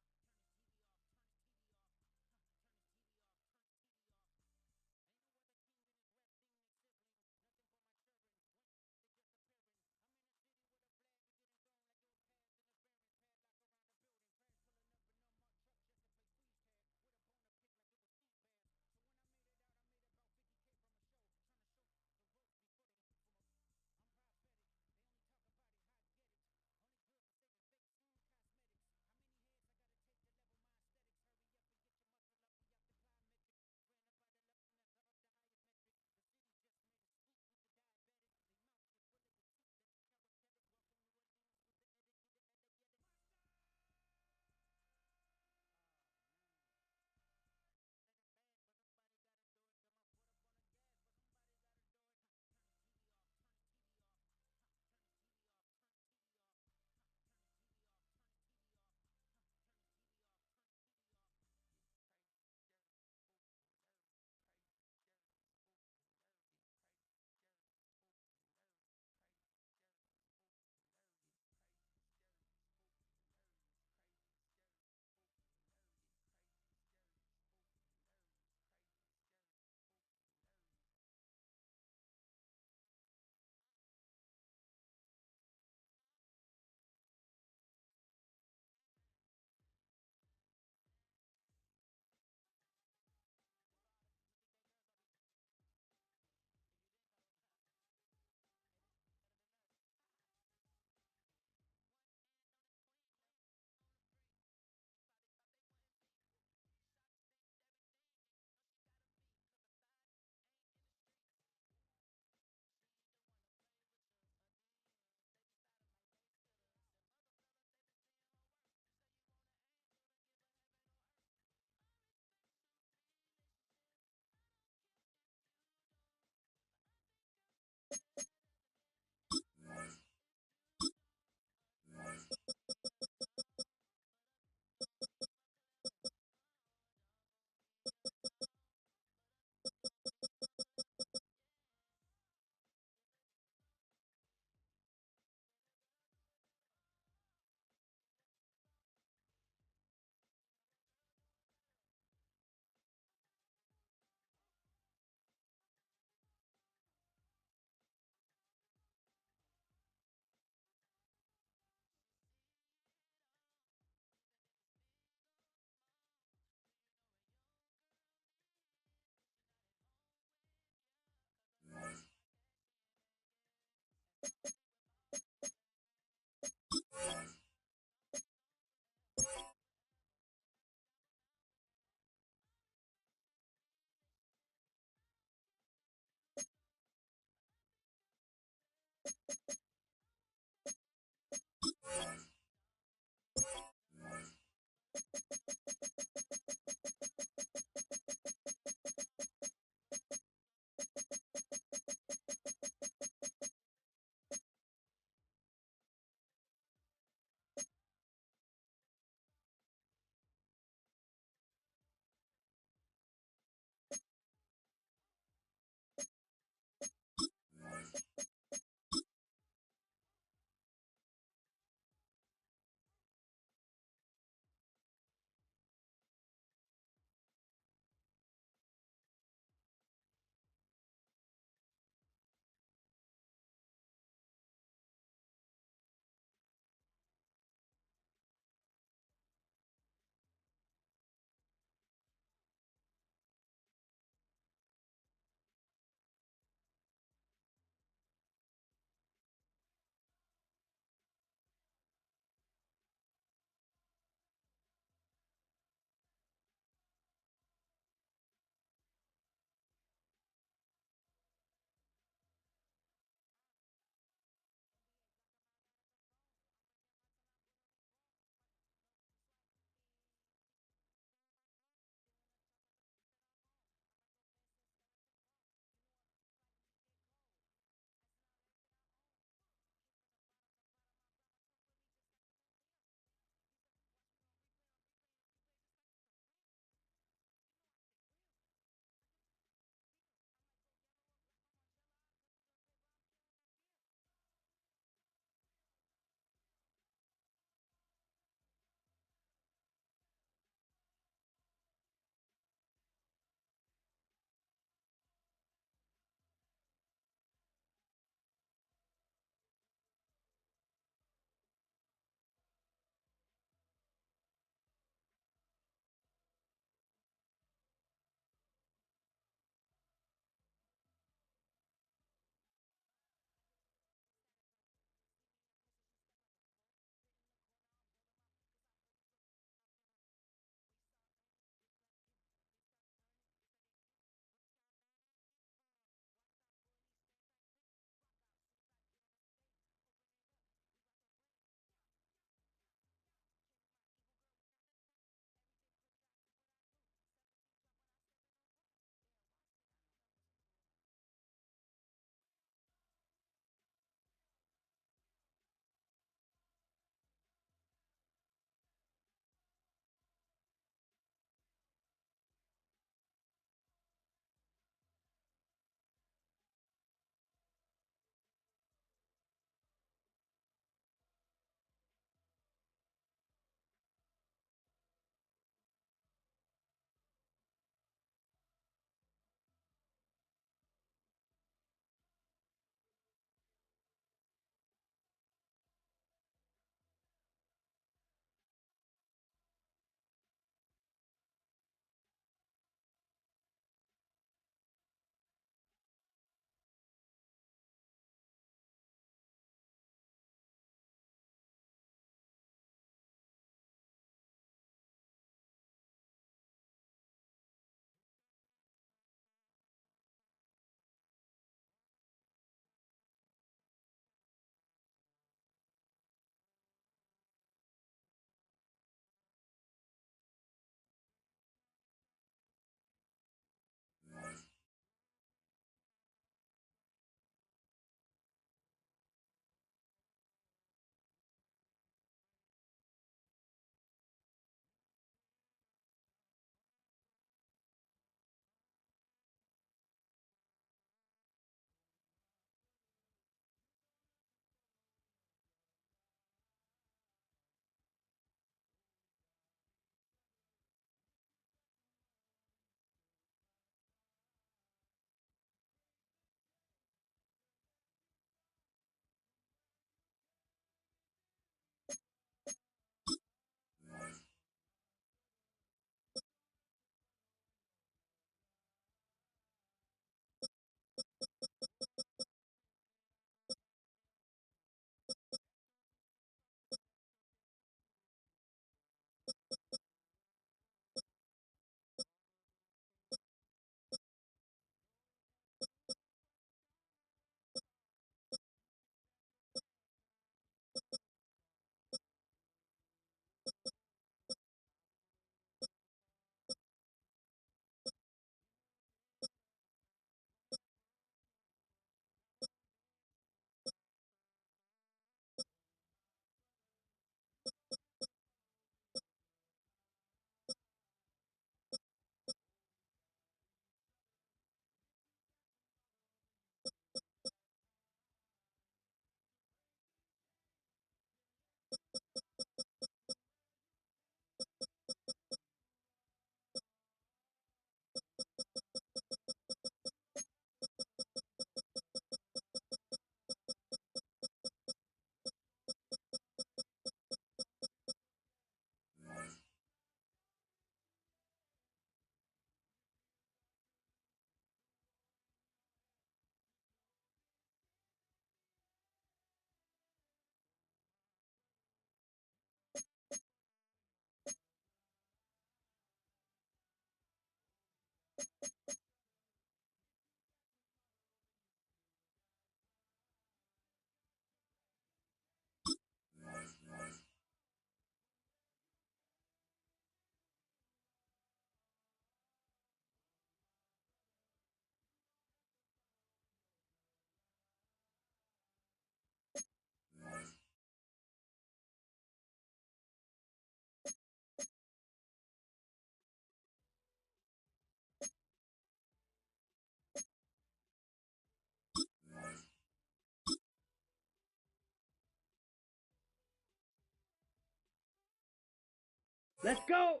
Let's go.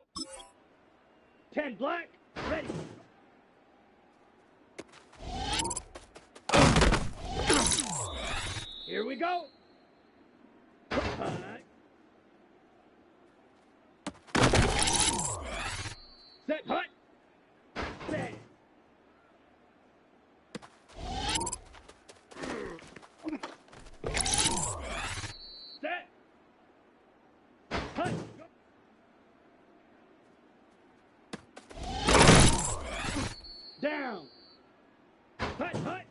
10 black. Ready. Here we go. Set, hut. Set. Set. Hut. Go. Down. Hut, hut.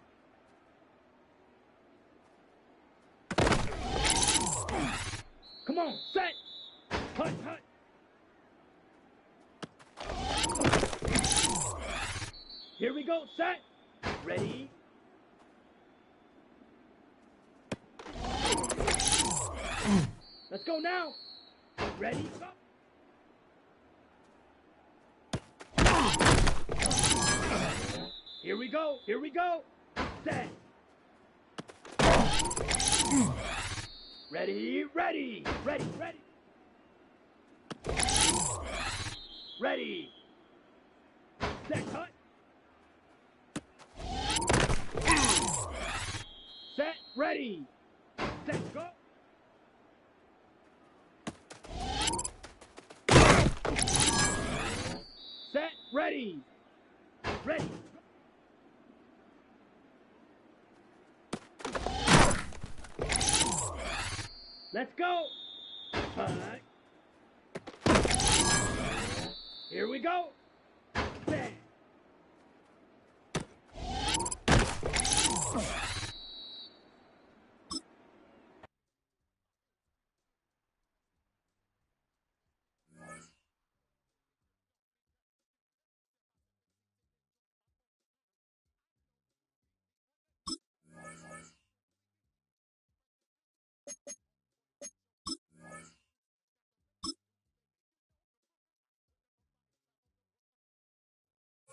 Come on, set. Hut, hut. Here we go, set. Ready. Let's go now. Ready, go. Here we go, here we go. Set. Ready, ready, ready, ready. Ready. Set, cut. Set, ready. Set, go. Set, ready. Ready. Let's go. Here we go. Set.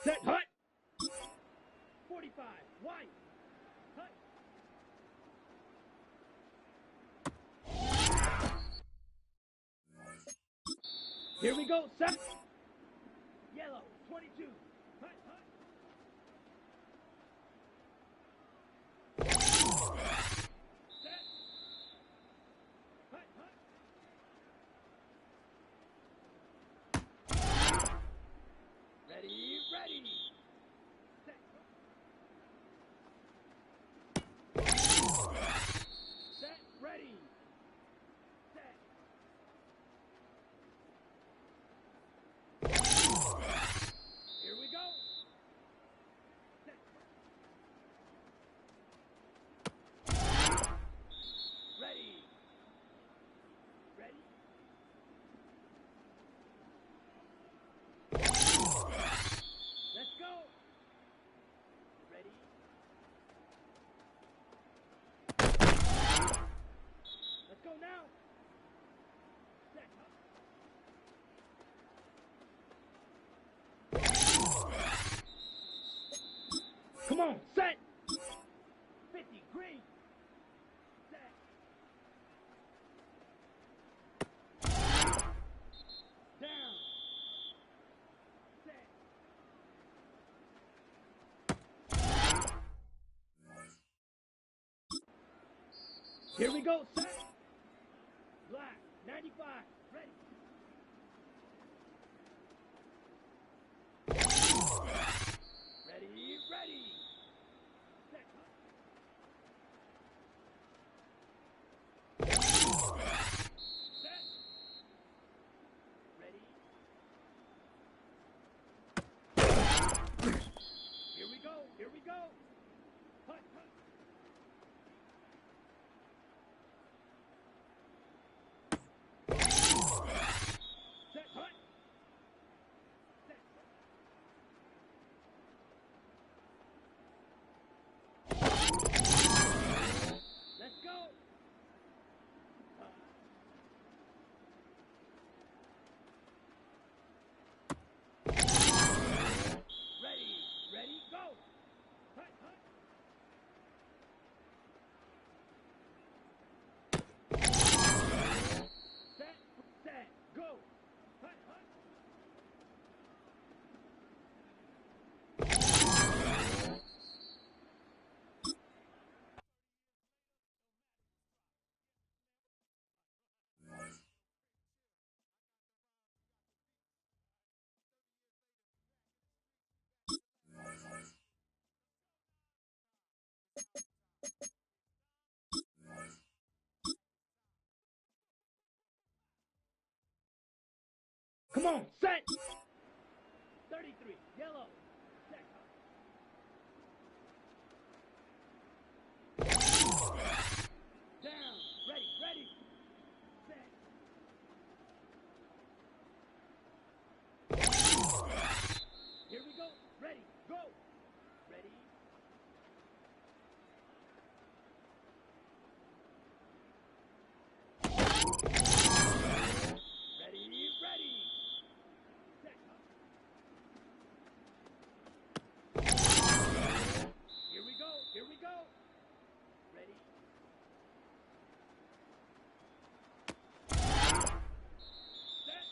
Set, hut. 45, white. Hut. Here we go, set. Yellow, 22. Hut, hut. Set. Hut, hut. Ready, ready. Set. Set, ready. Set. Here we go. Set. Ready. Ready. Let's go. Ready. Let's go now. Set. Come on, set. 50, green. Set. Down. Set. Here we go, set. Black, 95, ready. Ready, ready. Set. Set. Ready. Come on, set. 33, yellow. Set. Down. Ready, ready. Set. Here we go. Ready, go. Ready. Ready, ready. Set. Here we go, here we go. Ready. Set.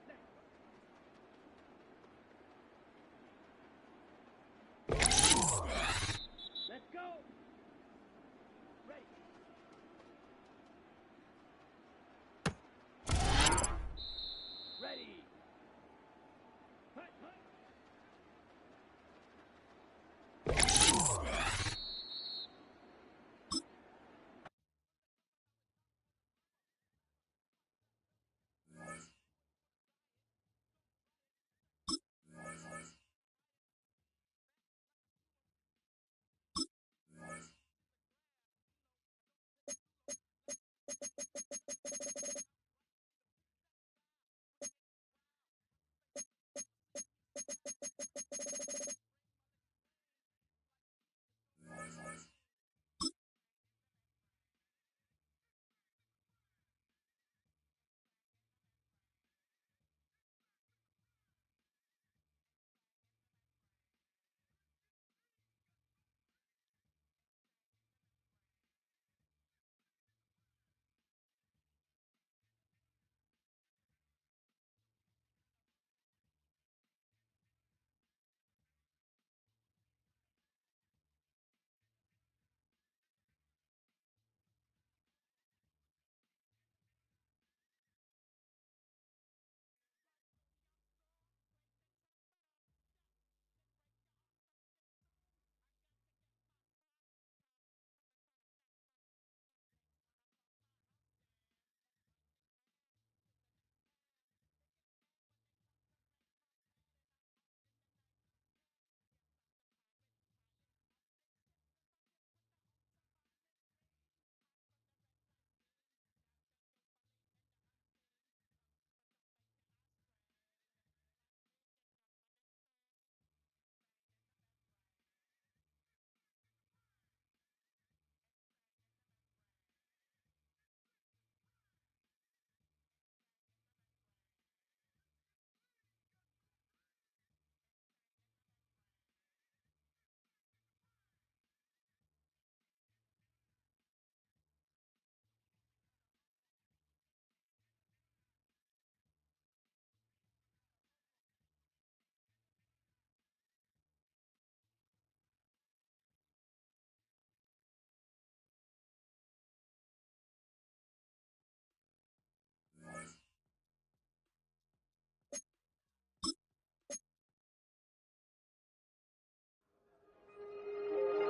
Set. Let's go. Ready. Ready. Hut, hut.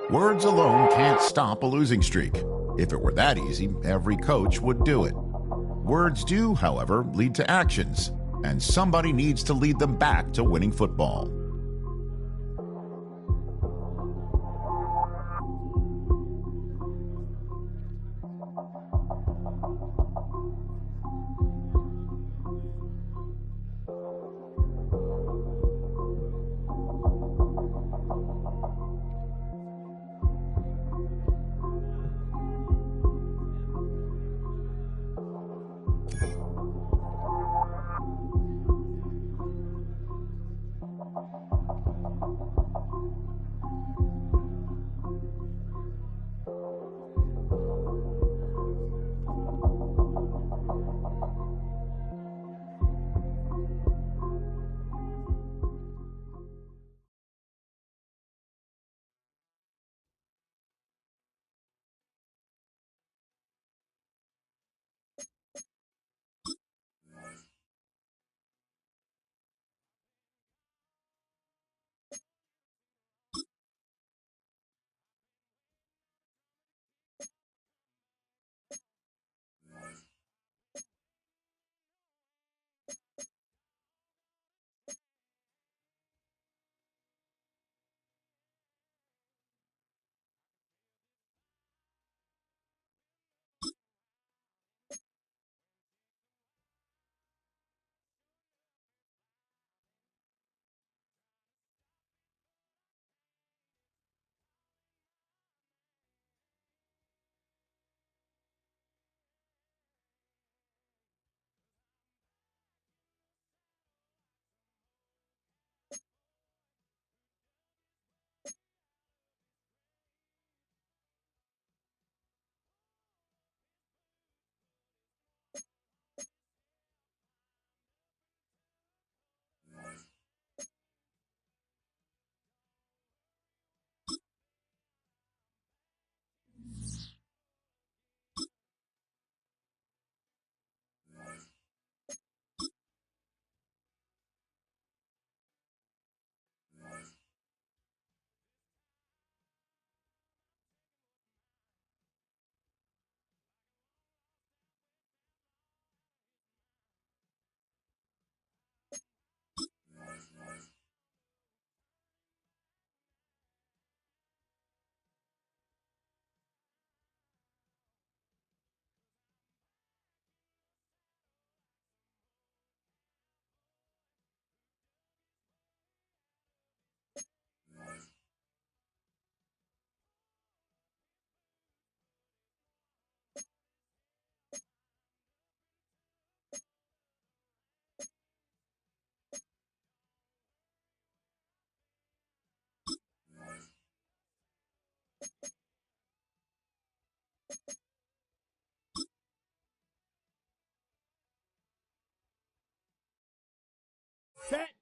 Words alone can't stop a losing streak. If it were that easy, every coach would do it. Words do, however, lead to actions, and somebody needs to lead them back to winning football.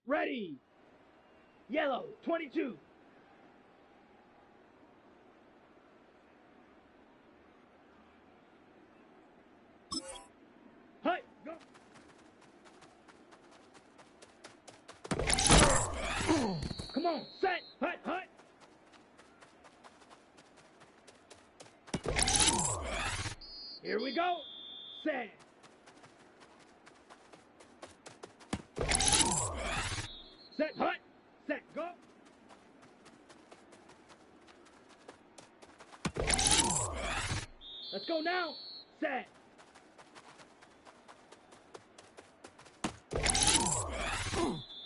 Ready. Yellow, 22. Hut, go. Come on, set, hut, hut. Here we go. Set. Set, hut. Set, go. Let's go now. Set.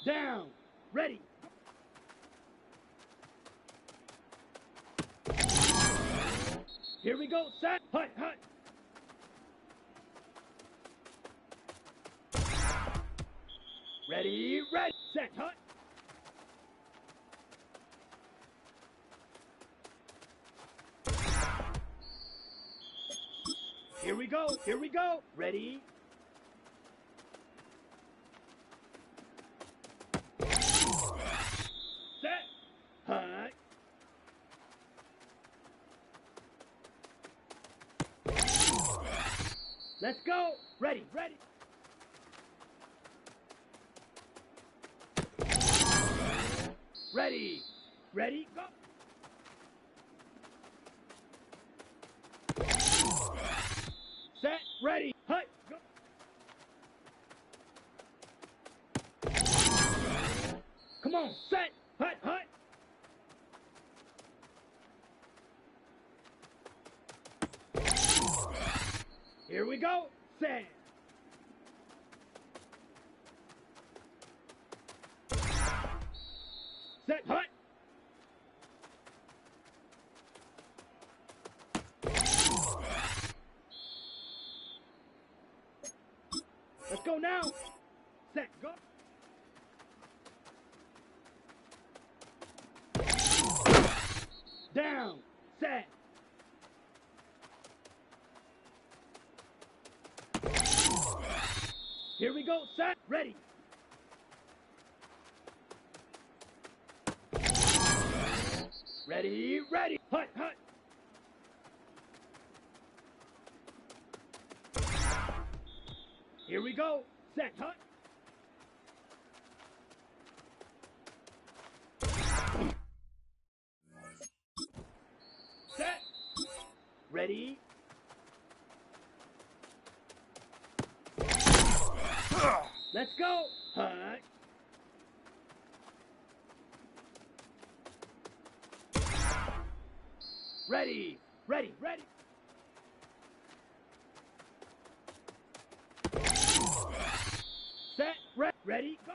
Down. Ready. Here we go. Set. Hut, hut. Ready, ready. Set, hut. Here we go. Here we go. Ready. Set. Hut. Let's go. Ready, ready. Ready. Ready, go. Set, ready, hut, go. Come on, set, hut, hut. Here we go, set. Set, hut. Let's go now. Set, go. Down, set. Here we go, set, ready. Ready, ready, hut, hut. Here we go, set, hut. Set, ready. Let's go, hut. Ready, ready, ready. Set, ready, go.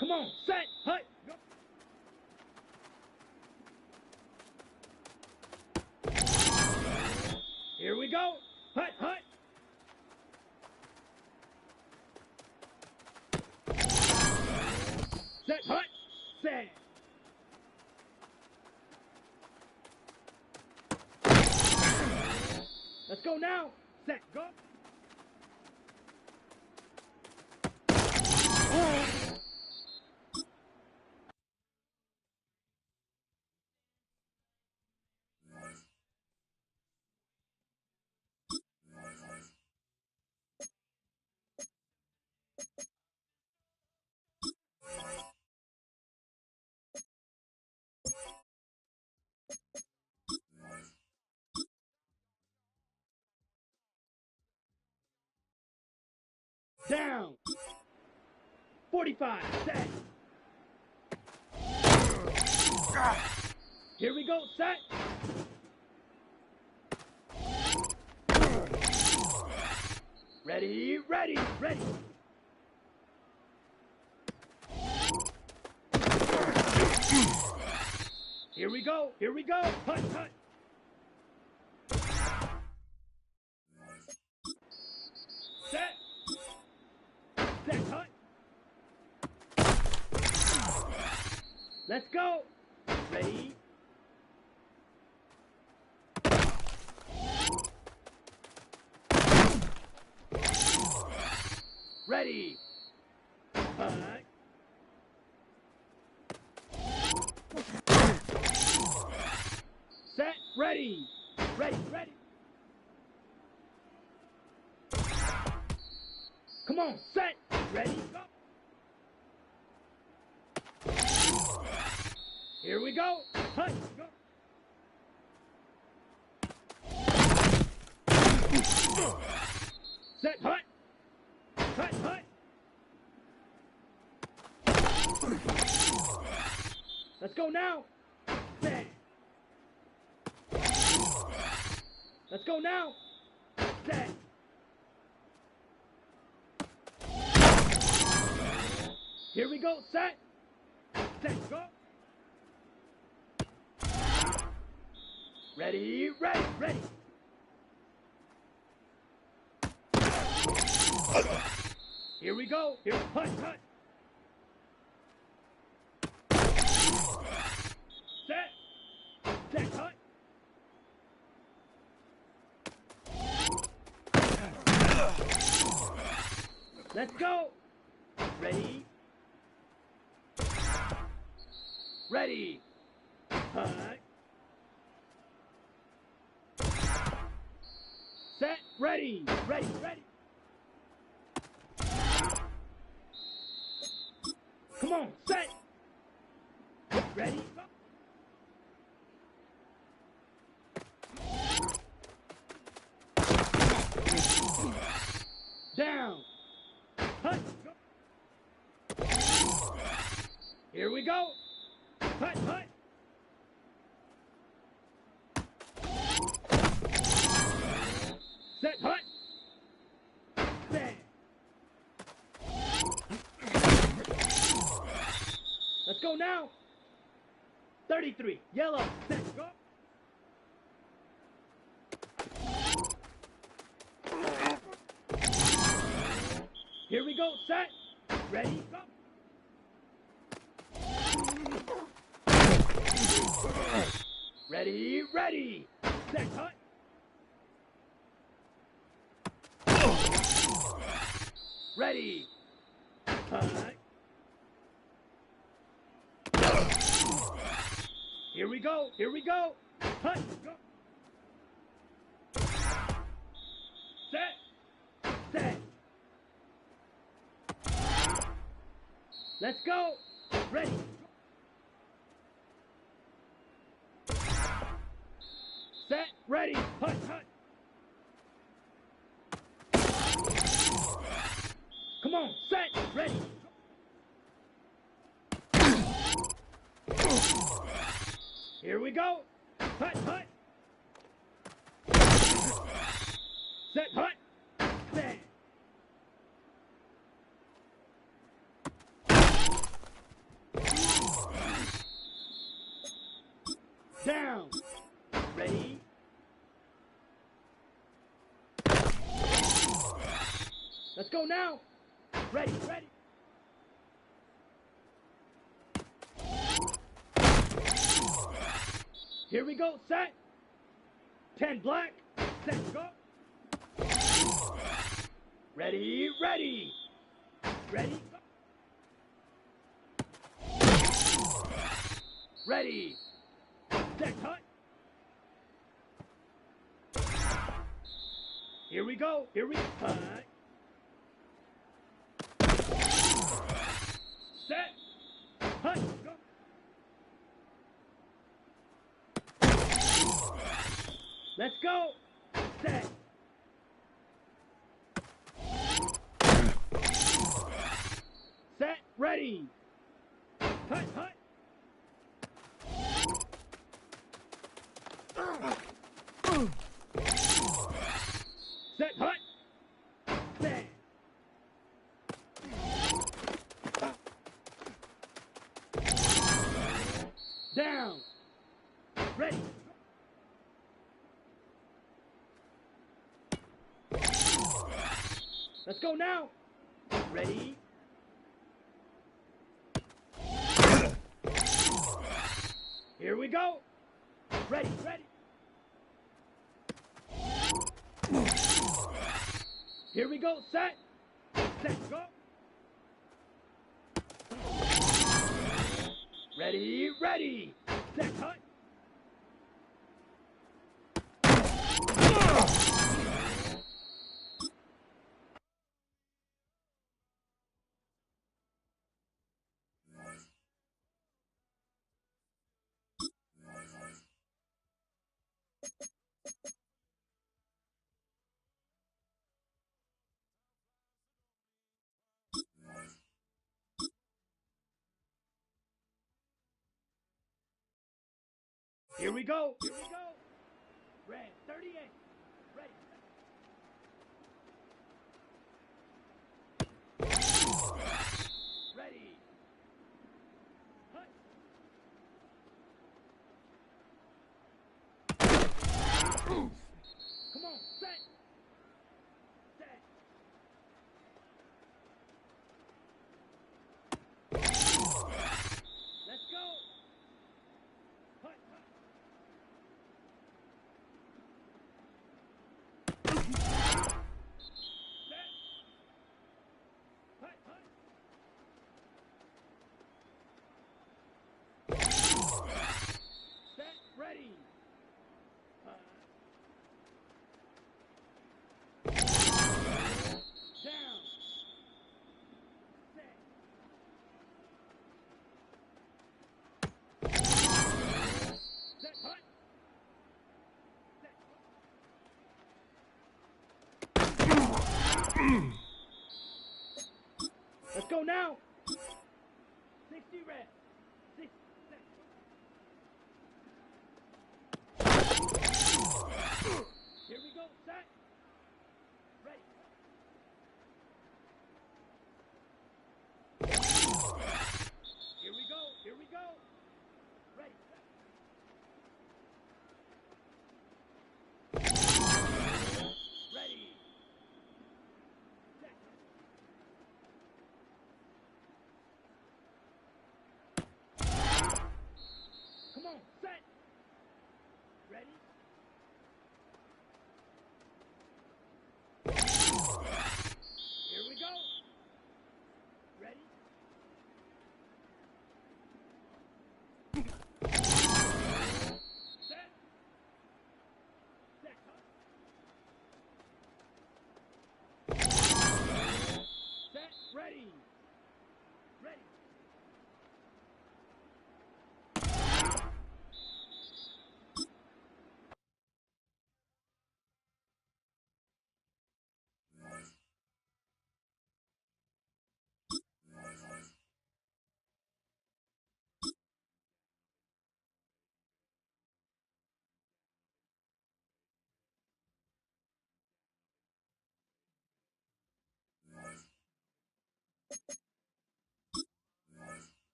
Come on, set, hut, go. Here we go, hut, hut. Set, hut, set. Let's go now. Set, go. Down. 45, set. Here we go, set. Ready, ready, ready. Here we go, hut, hut. Set. Set, hut. Let's go. Ready. ready. Hut. Set, ready. Ready, ready. Come on, set, ready, go. Here we go. Hut, go. Set, hut. Hut, hut. Let's go now. Set. Let's go now. Set. Here we go. Set. Set. Go. Ready, ready, ready. Here we go. Here, hut, hut. Set. Set, hut. Let's go. Ready. Ready. Hut. Set. Ready. Ready. Ready. Come on. Set. Ready. Go. Down. Hut. Go. Here we go. Hut, hut. Set, hut. Set. Let's go now. 33. Yellow. Set. Go. Here we go. Set. Ready. Go. Ready. Ready. Set. Hut. Ready. Hut. Here we go. Here we go. Hut. Go. Set. Set. Let's go. Ready. Set. Ready. Hut. Hut. Come on. Set. Ready. Here we go. Hut. Hut. Set. Hut. Set. Down. Ready. Let's go now. Ready, ready. Here we go. Set. 10 black. Set. Go. Ready, ready. Ready. Go. Ready. Set. Hut. Here we go. Here we go. Set. Hut. Go. Let's go. Set. Set. Ready. Hut. Hut. Set. Hut. Set. Down. Ready. Let's go now. Ready. Here we go. Ready, ready. Here we go. Set. set, go. Ready, ready. Set, cut. Here we go. Here we go. Red 38. Ready. Ready. Cut. Come on, set. Set. Let's go. Cut, cut. Set. Cut, cut. Set, ready. Down. Set. Set, cut. Set. Let's go now. 60 red. 60 set. Here we go. Set. Ready. Here we go. Here we go. Ready. Ready. Set. Come on. Set. Ready. Here we go. Ready. Set. Set. Cut. Set. Ready.